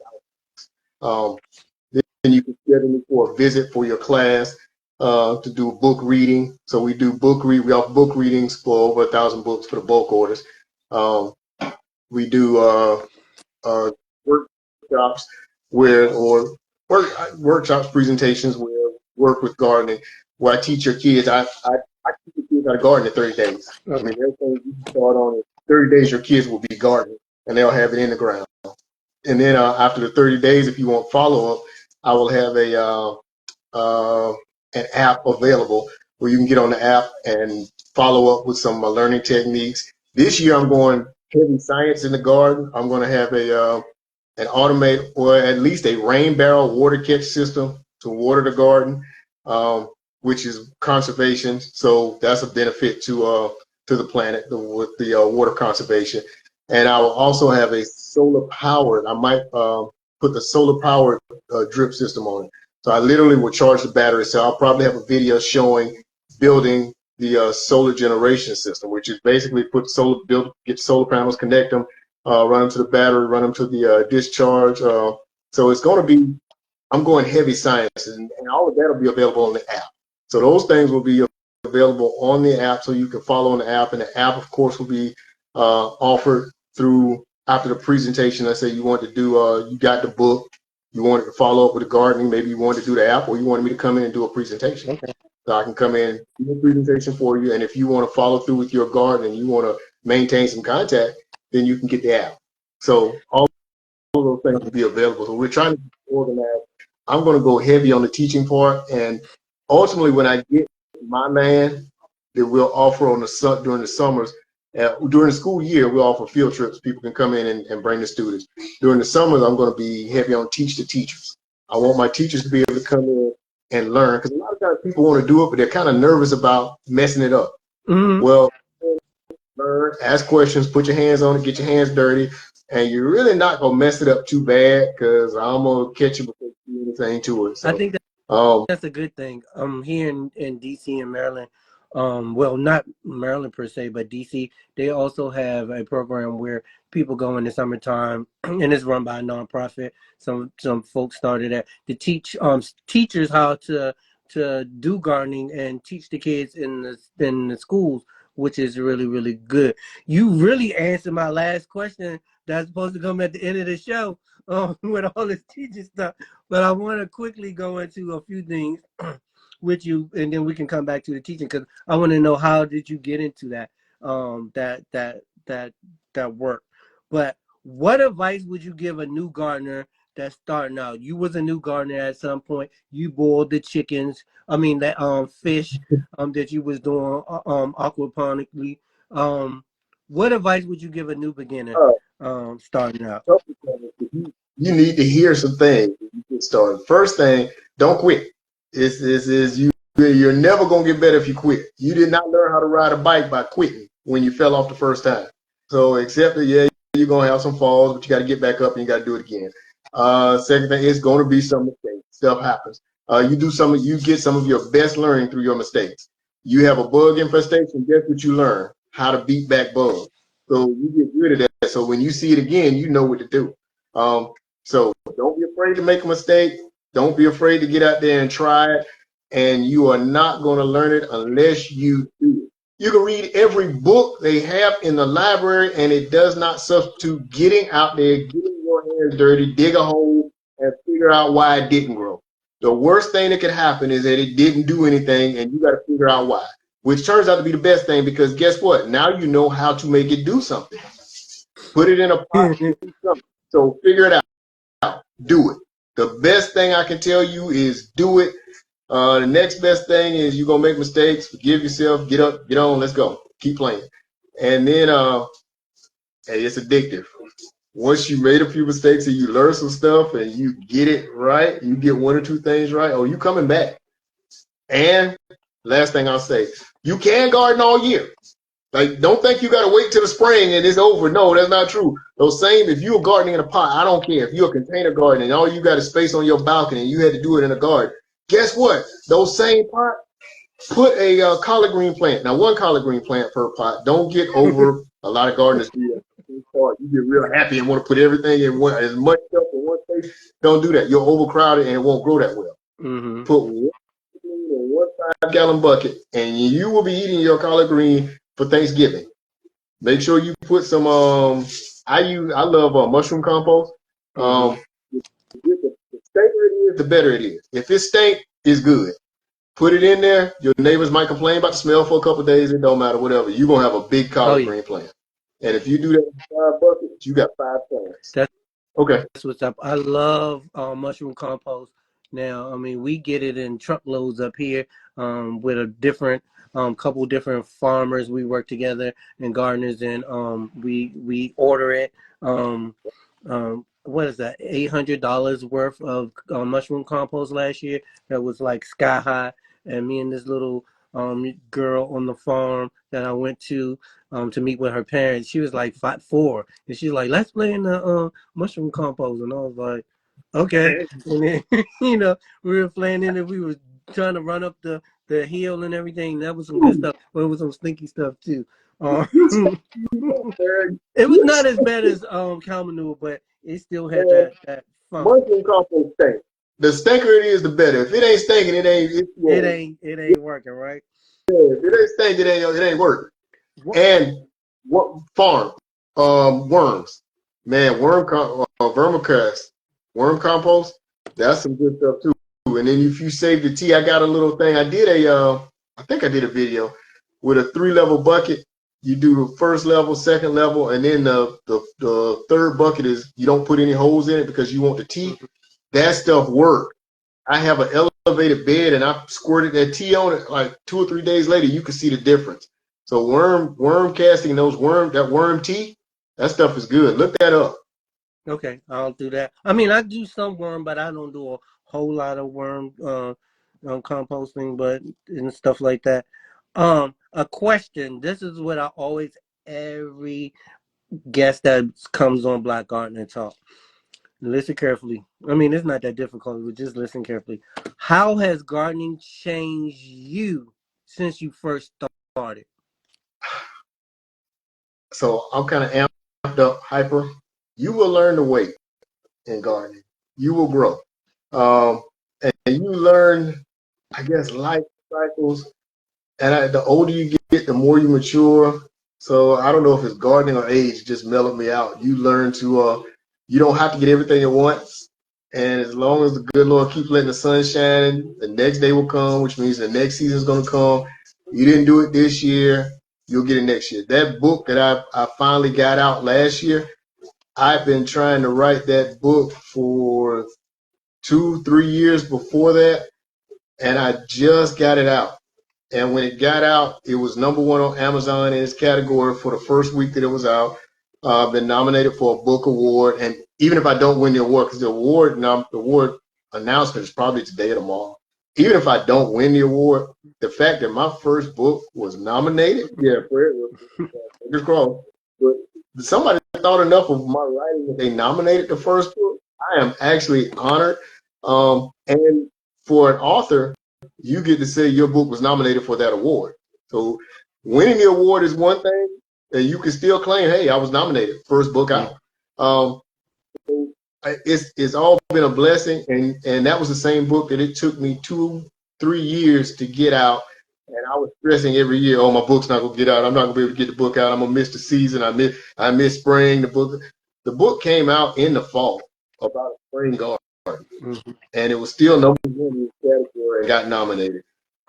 then you can schedule me for a visit for your class to do book reading. So we do we offer book readings for over 1,000 books for the bulk orders. Um, we do workshops workshops, presentations where work with gardening, where I teach your kids. I teach your kids how to garden in 30 days. I mean, everything you can start on in 30 days, your kids will be gardening and they'll have it in the ground. And then after the 30 days, if you want follow up, I will have uh, an app available where you can get on the app and follow up with some learning techniques. This year, I'm going heavy science in the garden. I'm going to have an automate or at least a rain barrel water catch system to water the garden, which is conservation. So that's a benefit to the planet with the water conservation. And I will also have a solar powered. I might put the solar powered drip system on it. So I literally will charge the battery. So I'll probably have a video showing building the solar generation system, which is basically get solar panels, connect them, run them to the battery, run them to the discharge. So it's going to be, I'm going heavy science, and all of that will be available on the app. So those things will be available on the app, so you can follow on the app. And the app, of course, will be offered through after the presentation. Let's say you want to do, you got the book, you wanted to follow up with the gardening, maybe you wanted to do the app, or you wanted me to come in and do a presentation. Okay. So I can come in, do a presentation for you, and if you want to follow through with your garden and you want to maintain some contact, then you can get the app. So all of those things will be available. So we're trying to organize. I'm going to go heavy on the teaching part, and ultimately, when I get my land that we'll offer on the during the summers, during the school year, we'll offer field trips. People can come in and bring the students. During the summers, I'm going to be heavy on teach the teachers. I want my teachers to be able to come in and learn, because a lot of times people want to do it, but they're kind of nervous about messing it up. Mm-hmm. Well, learn, ask questions, put your hands on it, get your hands dirty, and you're really not gonna mess it up too bad, because I'm gonna catch you before you do anything to it. I So, think um, that's a good thing. Here in DC and Maryland, well, not Maryland per se, but DC, they also have a program where people go in the summertime, and it's run by a nonprofit. Some folks started it to teach teachers how to do gardening and teach the kids in the schools, which is really really good. You really answered my last question that's supposed to come at the end of the show, with all this teaching stuff. But I want to quickly go into a few things with you, and then we can come back to the teaching, because I want to know, how did you get into that work? But what advice would you give a new gardener that's starting out? You was a new gardener at some point. You boiled the chickens. I mean that fish that you was doing aquaponically. What advice would you give a new beginner uh, starting out? you need to hear some things when you get started. First thing, don't quit. You're never gonna get better if you quit. You did not learn how to ride a bike by quitting when you fell off the first time. So accept that, yeah, you're gonna have some falls, but you got to get back up and you got to do it again. Second thing, it's going to be some mistakes. Stuff happens. You get some of your best learning through your mistakes. You have a bug infestation. Guess what you learn? How to beat back bugs. So you get rid of that. So when you see it again, you know what to do. So don't be afraid to make a mistake. Don't be afraid to get out there and try it. And you are not going to learn it unless you do it. You can read every book they have in the library, and it does not substitute getting out there, getting your hands dirty, dig a hole, and figure out why it didn't grow. The worst thing that could happen is that it didn't do anything, and you got to figure out why, which turns out to be the best thing, because guess what? Now you know how to make it do something. Put it in a pot, do something. So figure it out. Do it. The best thing I can tell you is do it. The next best thing is you're gonna make mistakes, forgive yourself, get up, get on, let's go, keep playing. And then hey, it's addictive. Once you made a few mistakes and you learn some stuff and you get it right, you get one or two things right, oh, you coming back. And last thing I'll say, you can garden all year. Like, don't think you got to wait till the spring and it's over. No, that's not true. Those same, if you're gardening in a pot, I don't care. If you're a container garden and all you got is space on your balcony and you had to do it in a garden, Guess what? Those same pots, put a collard green plant. Now, one collard green plant per pot. Don't get over. A lot of gardeners do that. You get real happy and want to put everything in one, as much stuff in one place. Don't do that. You'll overcrowd it and it won't grow that well. Mm-hmm. Put one in one 5-gallon bucket, and you will be eating your collard green for Thanksgiving. Make sure you put some. I love mushroom compost. Mm-hmm. The stinker it is, the better it is. If it stink, it's good. Put it in there. Your neighbors might complain about the smell for a couple of days. It don't matter, whatever. You're going to have a big Oh collard yeah, green plant. And if you do that in 5 buckets, you got 5 plants. that's Okay. what's up. I love mushroom compost. Now, I mean, we get it in truckloads up here with a different couple different farmers. We work together and gardeners, and we order it. What is that? $800 worth of mushroom compost last year. That was like sky high. And me and this little girl on the farm that I went to meet with her parents. She was like 4, and she's like, "Let's play in the mushroom compost," and I was like, "Okay." And then we were playing in it. We were trying to run up the hill and everything. That was some good stuff, but it was some stinky stuff too. It was not as bad as cow manure, but it still had that funk. Mushroom compost stink. The stinker it is, the better. If it ain't stinking, it ain't. It ain't working, right? If it ain't stinking, it ain't working. What? And what farm? Worms. Man, vermicast, worm compost. That's some good stuff too. And then if you save the tea, I got a little thing. I think I did a video with a 3-level bucket. You do the first level, second level, and then the third bucket is you don't put any holes in it because you want the tea. That stuff works. I have an elevated bed and I squirted that tea on it. Like 2 or 3 days later, you can see the difference. So worm casting, that worm tea, that stuff is good. Look that up. Okay, I'll do that. I mean, I do some worm, but I don't do a whole lot of worm composting, but and stuff like that. A question. This is what I always every guest that comes on Black Gardener Talk. Listen carefully. I mean, it's not that difficult, but just listen carefully. How has gardening changed you since you first started? So I'm kind of amped up, hyper. You will learn to wait in gardening. You will grow. Um, and you learn, I guess, life cycles. And the older you get, the more you mature. So I don't know if it's gardening or age just mellowed me out. You learn to, you don't have to get everything at once. And as long as the good Lord keeps letting the sun shine, the next day will come, which means the next season is going to come. You didn't do it this year, you'll get it next year. That book that I finally got out last year, I've been trying to write that book for 2, 3 years before that, and I just got it out. And when it got out, it was #1 on Amazon in its category for the first week that it was out. Been nominated for a book award, and even if I don't win the award, because the award announcement is probably today or tomorrow. Even if I don't win the award, the fact that my first book was nominated, yeah, fingers crossed. But somebody thought enough of my writing that they nominated the first book. I am actually honored. And for an author, you get to say your book was nominated for that award. So winning the award is one thing, and you can still claim, "Hey, I was nominated, first book out." Um, it's all been a blessing, and that was the same book that it took me 2, 3 years to get out. And I was stressing every year, "Oh, my book's not gonna get out. I'm not gonna be able to get the book out. I'm gonna miss the season. I miss spring." The book came out in the fall about a spring garden, Mm-hmm. and it was still #1 in the category and got nominated.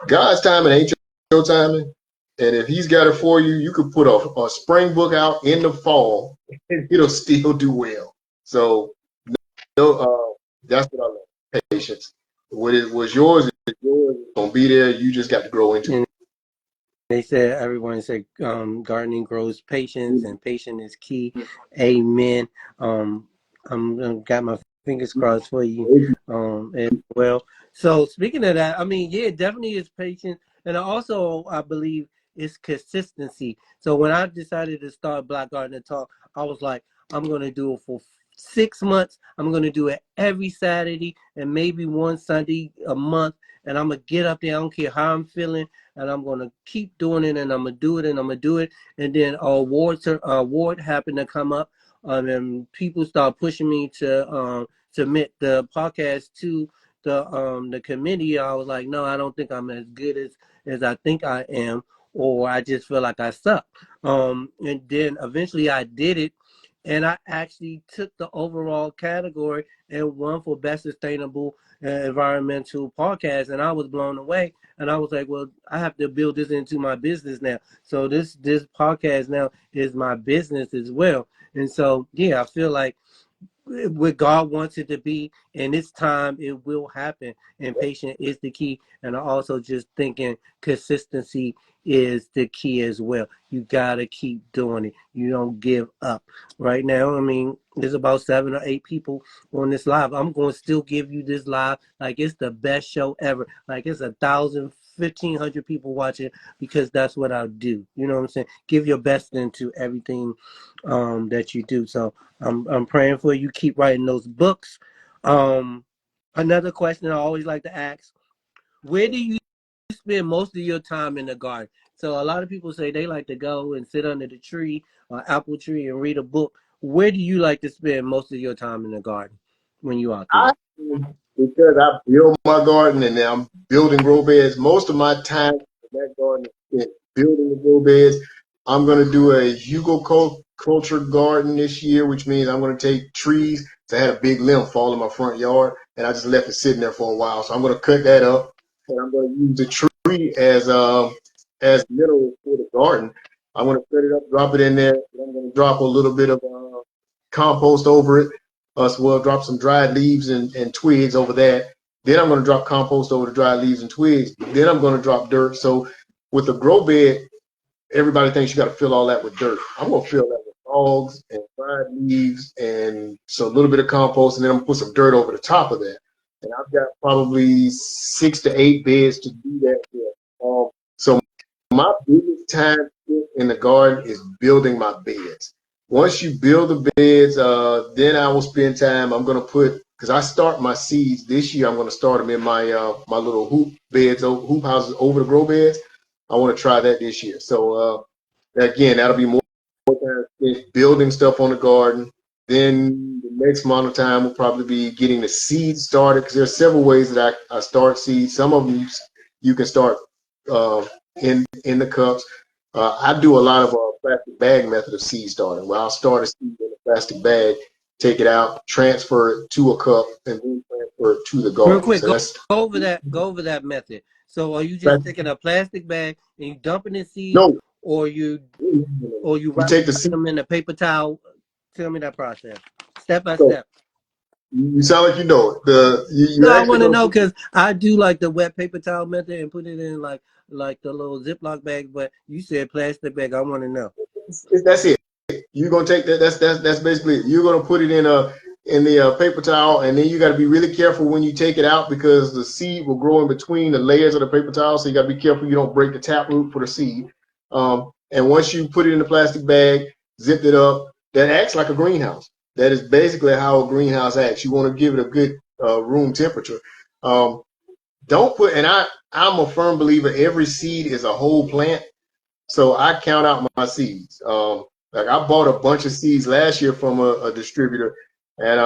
God's timing ain't your timing. And if he's got it for you, you could put a spring book out in the fall and it'll still do well. So that's what I love. Patience. What it was yours is yours. It's gonna be there. You just got to grow into And they said everyone said gardening grows patience, and patience is key. Amen. I'm got my fingers crossed for you it. as well. So speaking of that, I mean, yeah, definitely is patience, and also I believe it's consistency. So when I decided to start Black Gardener Talk, I was like, I'm gonna do it for 6 months, I'm going to do it every Saturday and maybe one Sunday a month. And I'm going to get up there. I don't care how I'm feeling. And I'm going to keep doing it. And I'm going to do it. And I'm going to do it. And then award happened to come up. And people start pushing me to submit the podcast to the committee. I was like, no, I don't think I'm as good as I think I am, or I just feel like I suck. And then eventually I did it, and I actually took the overall category and won for best sustainable environmental podcast, and I was blown away. And I was like, well, I have to build this into my business now. So this podcast now is my business as well. And so yeah, I feel like what God wants it to be, and it's time it will happen. And patience is the key. And I also just thinking consistency is the key as well. You gotta keep doing it. You don't give up. Right now, I mean, there's about 7 or 8 people on this live. I'm going to still give you this live like it's the best show ever. Like it's 1,000, 1,500 people watching, because that's what I do. You know what I'm saying? Give your best into everything that you do. So I'm praying for you. Keep writing those books. Another question I always like to ask: where do you spend most of your time in the garden? So a lot of people say they like to go and sit under the tree or apple tree and read a book. Where do you like to spend most of your time in the garden when you out there? I, because I build my garden and I'm building grow beds, most of my time in that garden is spent building the grow beds. I'm going to do a culture garden this year, which means I'm going to take trees. So I had a big limb fall in my front yard, and I just left it sitting there for a while. So I'm going to cut that up, and I'm going to use the tree as mineral for the garden. I'm going to cut it up, drop it in there, and I'm going to drop a little bit of compost over it. So we'll drop some dried leaves and twigs over that. Then I'm going to drop compost over the dried leaves and twigs. Then I'm going to drop dirt. So with the grow bed, everybody thinks you got to fill all that with dirt. I'm going to fill that with logs and dried leaves and so a little bit of compost, and then I'm going to put some dirt over the top of that. And I've got probably 6 to 8 beds to do that with. So my biggest time in the garden is building my beds. Once you build the beds, then I will spend time. I'm gonna put because I start my seeds this year. I'm gonna start them in my little hoop beds, hoop houses over the grow beds. I want to try that this year. So again, that'll be more time spent building stuff on the garden. Then the next amount of time will probably be getting the seeds started because there's several ways that I start seeds. Some of them you can start uh, in the cups. I do a lot of plastic bag method of seed starting, where I'll start a seed in a plastic bag, take it out, transfer it to a cup, and then transfer it to the Real garden. quick, So go that's over that. Go over that method. So, are you just plastic. taking a plastic bag and you dumping the seeds, No, or you you wrapping take the seed. them in a paper towel? Tell me that process, step by So step. you sound like you know it. No, You I actually want to gonna know put because I do like the wet paper towel method and put it in like the little Ziploc bag. But you said plastic bag. I want to know. that's it. You're gonna take that. That's basically it. You're gonna put it in the paper towel, and then you got to be really careful when you take it out because the seed will grow in between the layers of the paper towel. So you got to be careful you don't break the taproot for the seed. And once you put it in the plastic bag, zipped it up, that acts like a greenhouse. That is basically how a greenhouse acts. You want to give it a good room temperature. Um, don't put. And I'm a firm believer. Every seed is a whole plant. So I count out my seeds. Like I bought a bunch of seeds last year from a distributor, and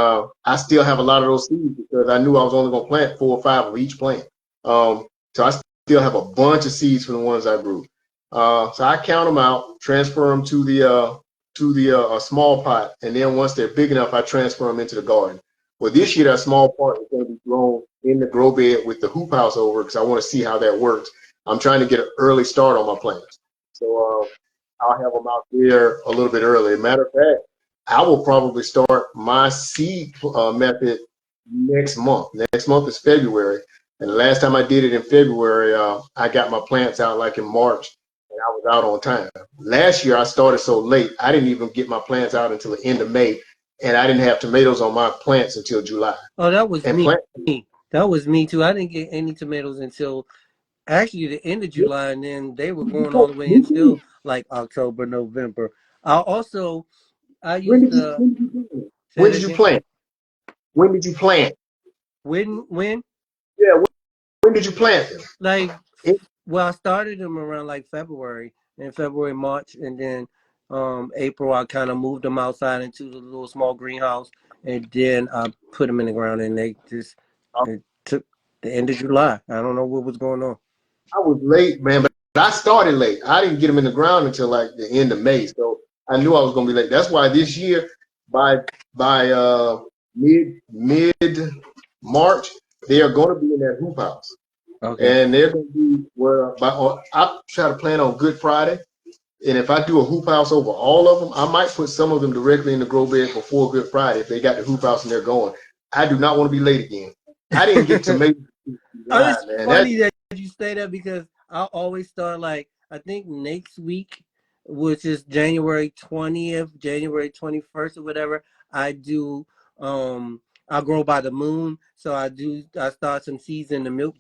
I still have a lot of those seeds because I knew I was only going to plant 4 or 5 of each plant. So I still have a bunch of seeds from the ones I grew. So I count them out, transfer them to the small pot, and then once they're big enough, I transfer them into the garden. Well, this year that small part is going to be grown in the grow bed with the hoop house over because I want to see how that works. I'm trying to get an early start on my plants. So I'll have them out there a little bit early. Matter of fact, I will probably start my seed method next month. Next month is February. And the last time I did it in February, I got my plants out like in March and I was out on time. Last year I started so late, I didn't even get my plants out until the end of May. And I didn't have tomatoes on my plants until July. Oh, that was And me. plant That was me too. I didn't get any tomatoes until actually the end of July, and then they were going all the way until like October, November. I also I when used did you to when did you do it? Say When it did you again. plant? When did you plant? When? Yeah, when did you plant them? Like, It, well, I started them around like February, in February, March, and then April. I kind of moved them outside into the little small greenhouse, and then I put them in the ground, and they just it took the end of July. I don't know what was going on. I was late, man, but I started late. I didn't get them in the ground until like the end of May, so I knew I was gonna be late. That's why this year, by by mid March, they are going to be in that hoop house, Okay. and they're going to be where I try to plan on Good Friday. And if I do a hoop house over all of them, I might put some of them directly in the grow bed before Good Friday if they got the hoop house and they're going. I do not want to be late again. I didn't get tomatoes in July, It's man. funny that you say that because I always start like I think next week, which is January 20th, January 21st, or whatever. I do I grow by the moon, so I start some seeds in the milk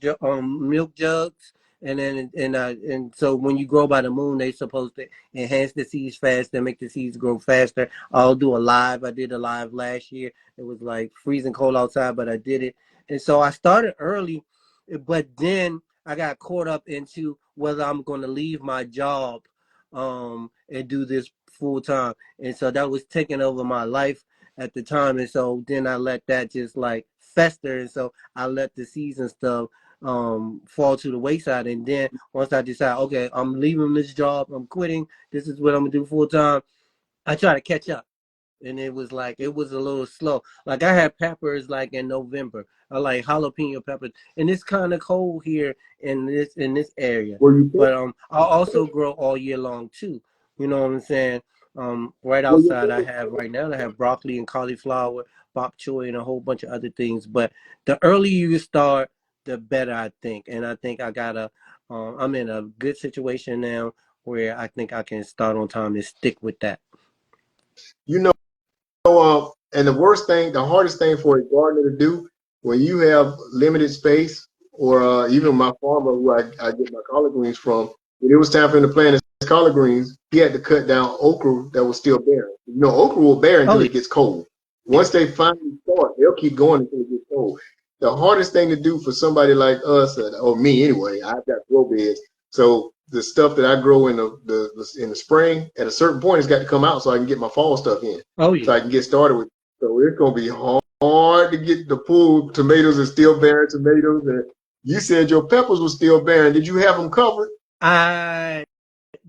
jugs, and then and so when you grow by the moon, they supposed to enhance the seeds faster, make the seeds grow faster. I'll do a live. I did a live last year. It was like freezing cold outside, but I did it, and so I started early, but then I got caught up into whether I'm going to leave my job and do this full time. And so that was taking over my life at the time. And so then I let that just like fester. And so I let the season stuff fall to the wayside. And then once I decide, okay, I'm leaving this job, I'm quitting, this is what I'm going to do full time, I try to catch up, and it was like it was a little slow. Like I had peppers like in November. I like jalapeno peppers, and it's kind of cold here in this area. Were you But I also grow all year long too. You know what I'm saying? Right outside I have right now I have broccoli and cauliflower, bok choy, and a whole bunch of other things. But the earlier you start, the better I think. And I think I got I'm in a good situation now where I think I can start on time and stick with that. you know, and the worst thing, the hardest thing for a gardener to do when you have limited space, or even my farmer who I get my collard greens from, when it was time for him to plant his collard greens, he had to cut down okra that was still bearing. You know, okra will bear Oh until yeah. it gets cold. Yeah. Once they finally start, they'll keep going until it gets cold. The hardest thing to do for somebody like us, or me anyway, I've got grow beds. So the stuff that I grow in the spring, at a certain point, it's got to come out so I can get my fall stuff in, Oh so yeah. I can get started with. So it's gonna be hard to get the pull tomatoes and still bearing tomatoes. And you said your peppers were still bearing. Did you have them covered? I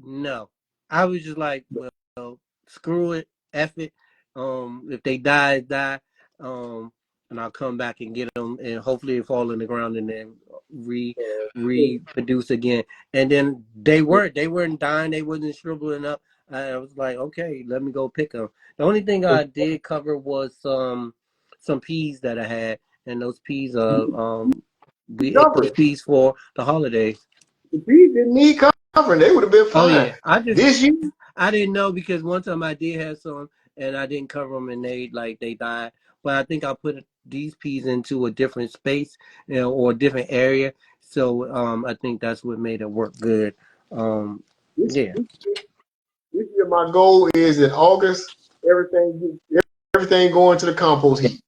No. I was just like, well, screw it, F it. If they die, die. Um, and I'll come back and get them, and hopefully it fall in the ground and then reproduce again. And then they weren't dying, they wasn't shriveling up. I was like, okay, let me go pick them. The only thing I did cover was some peas that I had, and those peas we ate those Covered. peas for the holidays. The bees didn't need covering. They would have been Oh fine. yeah, This year, I didn't know because one time I did have some and I didn't cover them and they died. But I think I put these peas into a different space, or a different area. So I think that's what made it work good. Um, this, yeah. this, this year, my goal is in August, everything going to the compost heap.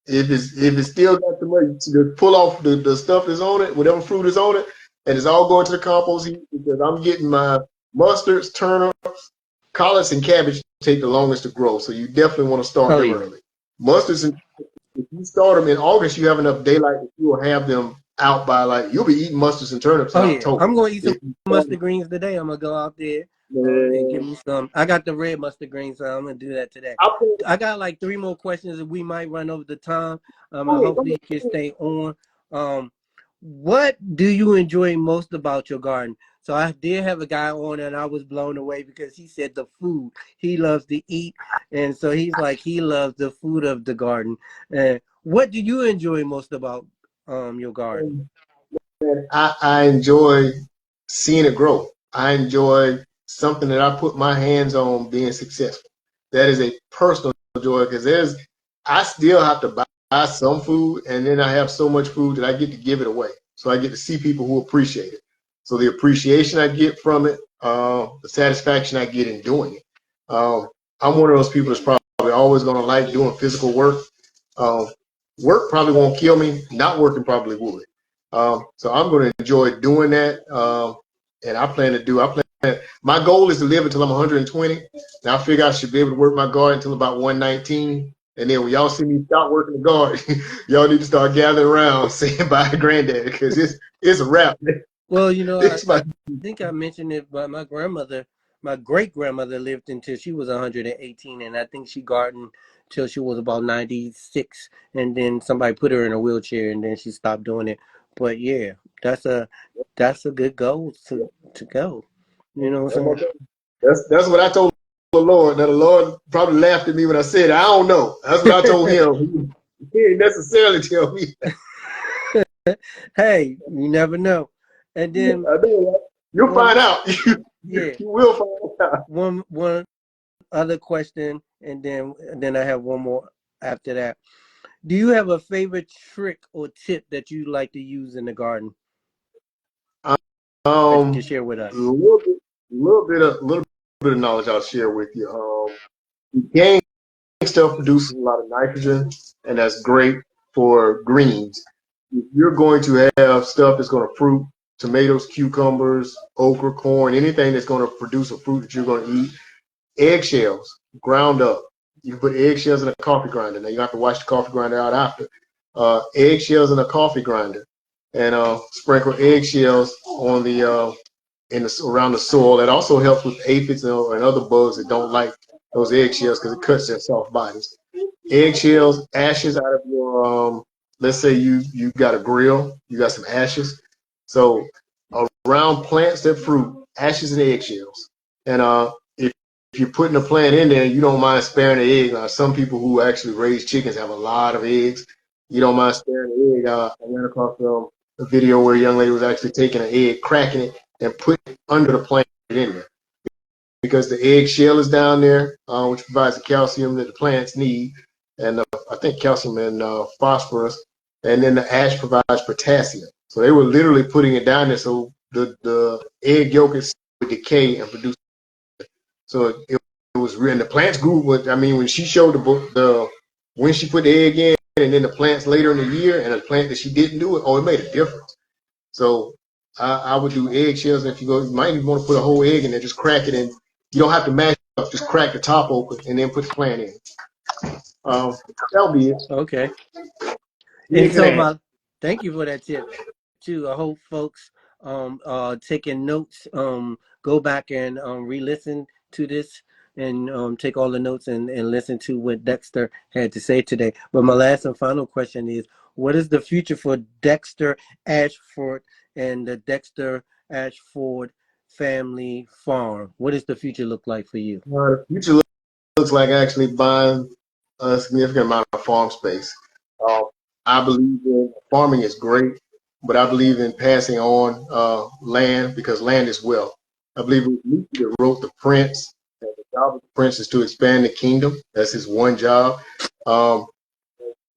If it's still got the money to pull off the stuff that's on it, whatever fruit is on it, and it's all going to the compost heap, because I'm getting my mustards, turnips, collards, and cabbage take the longest to grow. So you definitely want to start Oh them yeah. early. Mustards, and if you start them in August, you have enough daylight that you will have them out by, like, you'll be eating mustards and turnips in Oh yeah. October. I'm gonna eat some If you start mustard greens today. I'm gonna go out there and give them, me some. I got the red mustard greens, so I'm gonna do that today. I put I got like three more questions and we might run over the time. And go hopefully you can stay on. Um, what do you enjoy most about your garden? So I did have a guy on and I was blown away because he said the food. He loves to eat, and so he's like he loves the food of the garden. And what do you enjoy most about your garden? ahead. I enjoy seeing it grow. I enjoy something that I put my hands on being successful. That is a personal joy, because I still have to buy some food, and then I have so much food that I get to give it away. So I get to see people who appreciate it. So the appreciation I get from it, the satisfaction I get in doing it. I'm one of those people that's probably always going to like doing physical work. Um, Work probably won't kill me. Not working probably would. So I'm going to enjoy doing that. And I plan to do. My goal is to live until I'm 120. Now I figure I should be able to work my garden until about 119. And then when y'all see me stop working the garden, y'all need to start gathering around saying bye to granddad because it's a wrap. Well, you know, It's my I think I mentioned it, but my great grandmother lived until she was 118, and I think she gardened till she was about 96, and then somebody put her in a wheelchair, and then she stopped doing it. But yeah, that's a that's a good goal to go. You know what I'm saying? that's what I told the Lord. Now the Lord probably laughed at me when I said it. I don't know. That's what I told him. He didn't necessarily tell me. Hey, you never know. And then I know, right? You'll one, find out. yeah, You will find out. one other question, and then I have one more after that. Do you have a favorite trick or tip that you like to use in the garden that you can Um, share with a us? little bit of knowledge I'll share with you. Gang stuff produces a lot of nitrogen, and that's great for greens. If you're going to have stuff that's going to fruit, tomatoes, cucumbers, okra, corn, anything that's going to produce a fruit that you're going to eat, eggshells ground up. You can put eggshells in a coffee grinder. Now you have to wash the coffee grinder out after. Eggshells in a coffee grinder, and sprinkle eggshells on the around the soil. That also helps with aphids and other bugs that don't like those eggshells because it cuts their soft bodies. Eggshells, ashes out of your let's say you got a grill, you got some ashes. So around plants that fruit, ashes and eggshells. And if you're putting a plant in there, you don't mind sparing the egg. Some people who actually raise chickens have a lot of eggs. You don't mind sparing the egg. I ran across a video where a young lady was actually taking an egg, cracking it, and putting it under the plant in there because the egg shell is down there, which provides the calcium that the plants need, and I think calcium and phosphorus, and then the ash provides potassium. So they were literally putting it down there so the egg yolk is would decay and produce. So it was real. And the plants grew. I mean, when she showed the book, when she put the egg in, and then the plants later in the year, and the plant that she didn't do it, oh, it made a difference. So I would do eggshells. And if you go, you might even want to put a whole egg in there, just crack it, and you don't have to mash it up. Just crack the top open, and then put the plant in. That'll be it. Okay. And Eggs and so ass. my thank you for that tip too. I hope folks taking notes go back and re-listen to this and take all the notes and listen to what Dexter had to say today. But my last and final question is, what is the future for Dexter Ashford and the Dexter Ashford family farm? What does the future look like for you? The future looks like actually buying a significant amount of farm space. Um, I believe in farming is great, but I believe in passing on land because land is wealth. I believe it was Nietzsche that wrote The Prince, and the job of the prince is to expand the kingdom. That's his one job. Um,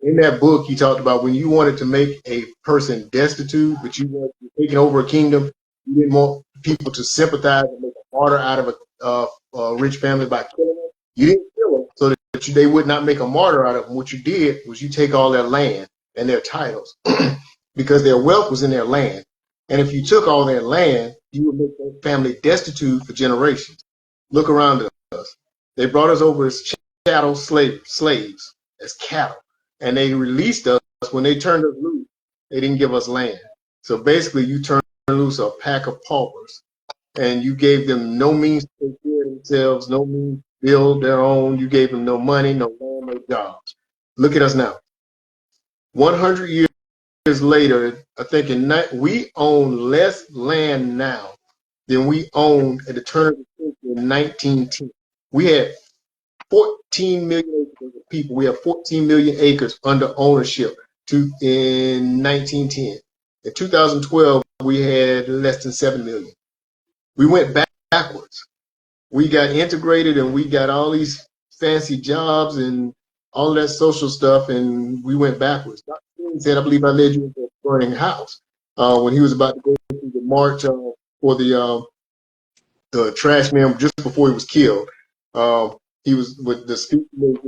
in that book, he talked about when you wanted to make a person destitute, but you wanted to taking over a kingdom, you didn't want people to sympathize and make a martyr out of a rich family by killing them. You didn't kill them so that they would not make a martyr out of them. What you did was you take all their land and their titles because their wealth was in their land. And if you took all their land, you would make their family destitute for generations. Look around us. They brought us over as chattel slaves, as cattle, and they released us when they turned us loose. They didn't give us land. So basically, you turned loose a pack of paupers, and you gave them no means to take care of themselves, no means to build their own. You gave them no money, no land, no jobs. Look at us now. 100 years later, I think we own less land now than we owned at the turn of the century in 1910. We had 14 million acres of people. We have 14 million acres under ownership in 1910. In 2012, we had less than 7 million. We went backwards. We got integrated and we got all these fancy jobs and all that social stuff, and we went backwards. Dr. King said, I believe I led you into a burning house when he was about to go through the march for the trash man just before he was killed. He was with the speech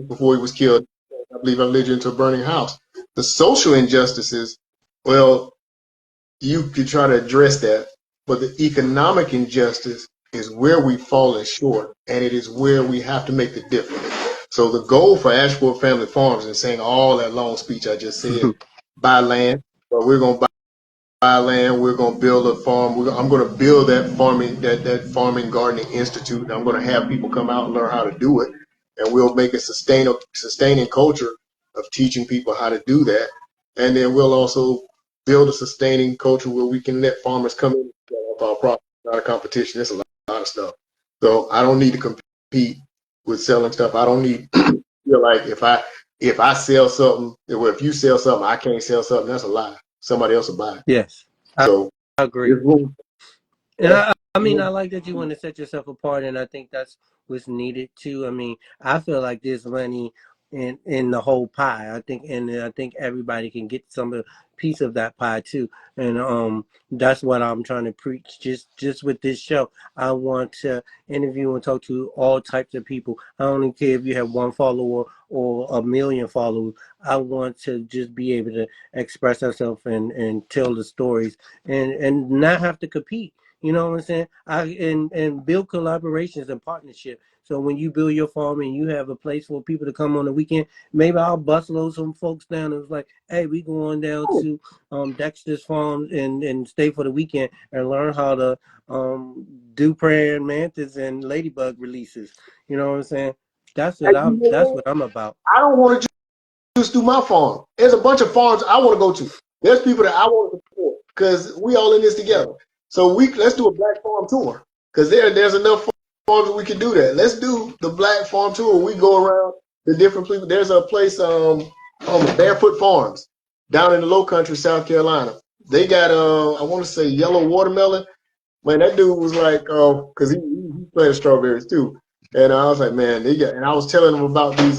before he was killed. I believe I led you into a burning house. The social injustices, well, you could try to address that, but the economic injustice is where we've fallen short, and it is where we have to make the difference. So the goal for Ashford Family Farms, and saying all that long speech I just said, buy land, but we're going to buy land. We're going to build a farm. I'm going to build that farming gardening institute. I'm going to have people come out and learn how to do it, and we'll make a sustaining culture of teaching people how to do that. And then we'll also build a sustaining culture where we can let farmers come in and sell off our product. Not a competition. There's a lot of stuff. So I don't need to compete with selling stuff. I don't need feel like if I sell something, well, if you sell something, I can't sell something. That's a lie. Somebody else will buy it. Yes, So I agree. there's room. And I mean, I like that you want to set yourself apart, and I think that's what's needed too. I mean, I feel like there's money in the whole pie. I think everybody can get some piece of that pie too, and that's what I'm trying to preach. Just with this show, I want to interview and talk to all types of people. I don't care if you have one follower or a million followers. I want to just be able to express ourselves and tell the stories and not have to compete. You know what I'm saying? And build collaborations and partnership. So when you build your farm and you have a place for people to come on the weekend, maybe I'll busload some folks down and was like, hey, we going down to Dexter's farm and stay for the weekend and learn how to do praying mantis and ladybug releases. You know what I'm saying? Hey, you know That's what? what I'm about. I don't want to just do my farm. There's a bunch of farms I want to go to. There's people that I want to support because we all in this together. So let's do a black farm tour because there's enough farms that we can do that. Let's do the black farm tour. We go around the different people. There's a place Barefoot Farms down in the Low Country, South Carolina. They got I want to say yellow watermelon. Man, that dude was like, because he planted strawberries too. And I was like, man, and I was telling him about these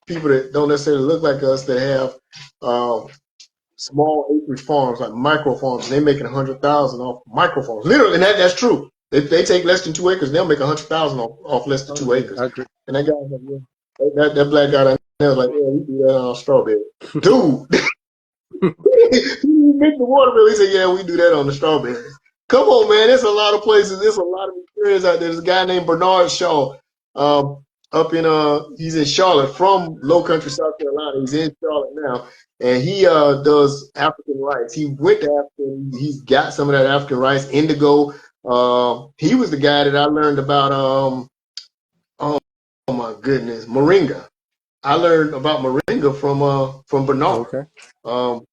people that don't necessarily look like us that have small acreage farms, like micro farms, and they making 100,000 off micro farms. Literally, and that's true. They take less than 2 acres, and they'll make 100,000 off less than Oh, 2 acres. yeah, I agree. And that guy was like, yeah, that black guy down there was like, yeah, we do that on strawberry. Dude, he picked the watermelon. He said, "Yeah, we do that on the strawberries." Come on, man. There's a lot of places. There's a lot of experience out there. There's a guy named Bernard Shaw, up in he's in Charlotte from Low Country, South Carolina. He's in Charlotte now, and he does African rice. He went to African. He's got some of that African rice, indigo. He was the guy that I learned about. Oh, oh my goodness, moringa. I learned about moringa from Bernard. Okay. Um,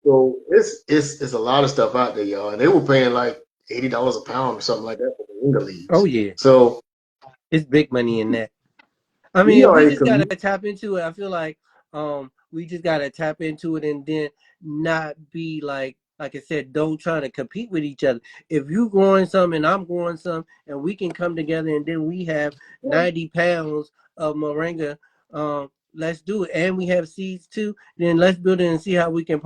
so it's a lot of stuff out there, y'all, and they were paying like $80 a pound or something like that for the Inga Oh leaves. yeah, So it's big money in that. I we mean, are we a just gotta community. tap into it. I feel like we just gotta tap into it and then not be like I said, don't try to compete with each other. If you growing some and I'm growing some and we can come together and then we have 90 pounds of moringa, let's do it. And we have seeds too, then let's build it and see how we can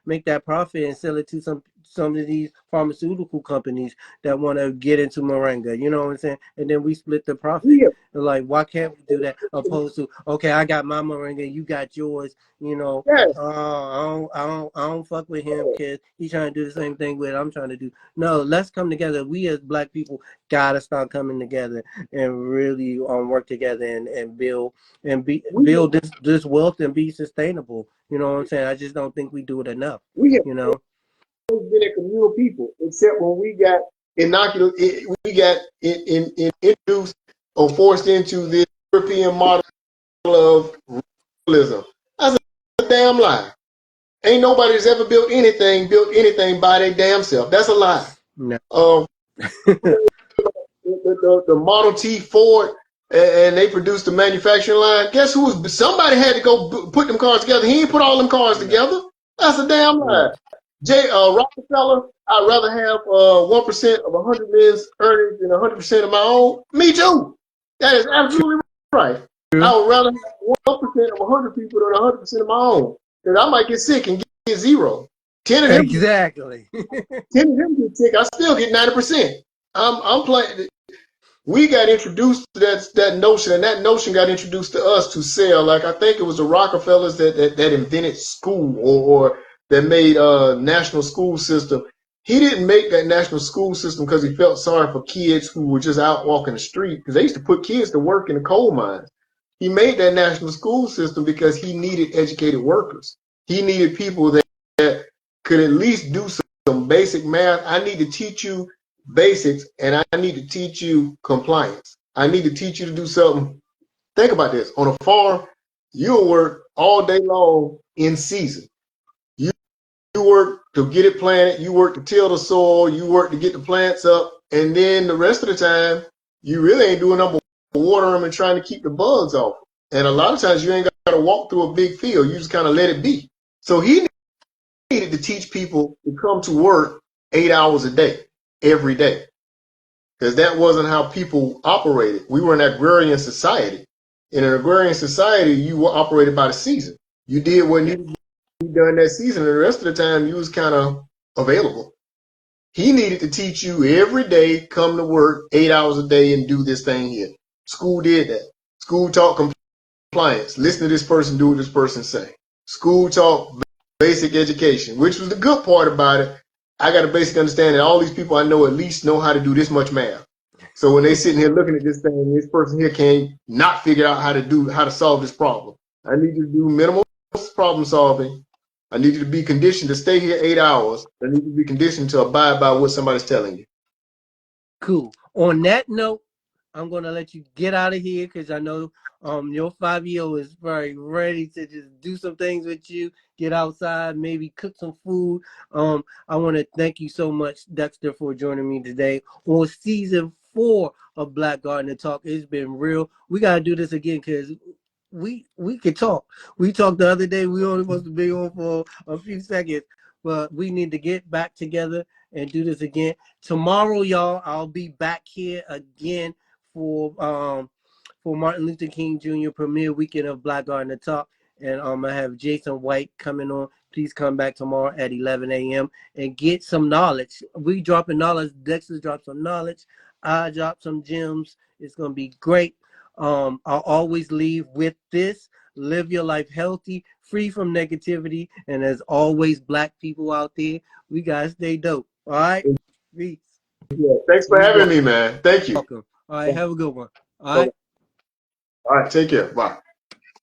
make that profit and sell it to some of these pharmaceutical companies that want to get into moringa. You know what I'm saying? And then we split the profit. We are, Like, why can't we do that? Opposed to, okay, I got my moringa, you got yours. You know, yeah, I don't fuck with him because he's trying to do the same thing with I'm trying to do. No, let's come together. We as black people gotta start coming together and really work together and build we build this wealth and be sustainable. You know what I'm saying? I just don't think we do it enough. we have You know. always been a communal people, except when we got inoculated, we got introduced or forced into this European model of realism. That's a damn lie. Ain't nobody that's ever built anything by their damn self. That's a lie. No. Um, the Model T Ford, and they produced the manufacturing line. Guess who was somebody had to go put them cars together. He ain't put all them cars No. together. That's a damn lie. No. Rockefeller, I'd rather have 1% of 100 men's earnings than 100% of my own. Me too. That is absolutely right. True. I would rather have 1% of 100 people than 100% of my own. Because I might get sick and get zero. 10 of them, Exactly. 10 of them get sick, I still get 90%. I'm playing. we got introduced to that notion, and that notion got introduced to us to sell. Like I think it was the Rockefellers that invented school, or that made a national school system. He didn't make that national school system because he felt sorry for kids who were just out walking the street, because they used to put kids to work in the coal mines. He made that national school system because he needed educated workers. He needed people that could at least do some basic math. I need to teach you basics, and I need to teach you compliance. I need to teach you to do something. Think about this. On a farm, you'll work all day long in season. You work to get it planted, you work to till the soil, you work to get the plants up, and then the rest of the time, you really ain't doing nothing but watering them and trying to keep the bugs off. And a lot of times you ain't got to walk through a big field. You just kind of let it be. So he needed to teach people to come to work 8 hours a day, every day, because that wasn't how people operated. We were an agrarian society. In an agrarian society, you were operated by the season. You did what needed to be done that season, and the rest of the time you was kind of available. He needed to teach you every day, come to work 8 hours a day and do this thing here. School did that. School taught compliance. Listen to this person, do what this person say. School taught basic education, which was the good part about it. I got a basic understanding that all these people I know at least know how to do this much math. So when they sitting here looking at this thing, this person here can't not figure out how to solve this problem. I need you to do minimal problem solving. I need you to be conditioned to stay here 8 hours. I need you to be conditioned to abide by what somebody's telling you. Cool. On that note, I'm gonna let you get out of here because I know your 5-year-old is very ready to just do some things with you, get outside, maybe cook some food. I want to thank you so much, Dexter, for joining me today on season 4 of Black Gardener Talk. It's been real. We gotta do this again because we could talk. We talked the other day. We only supposed to be on for a few seconds, but we need to get back together and do this again. Tomorrow, y'all, I'll be back here again for Martin Luther King Jr. premiere weekend of Black Gardener Talk. And I have Jason White coming on. Please come back tomorrow at 11 a.m. and get some knowledge. We dropping knowledge. Dexter dropped some knowledge. I dropped some gems. It's going to be great. I'll always leave with this. Live your life healthy, free from negativity. And as always, Black people out there, we got to stay dope. All right? Peace. Yeah, thanks for having me, man. Thank you. Welcome. All right, have a good one. All All right. right, take care. Bye.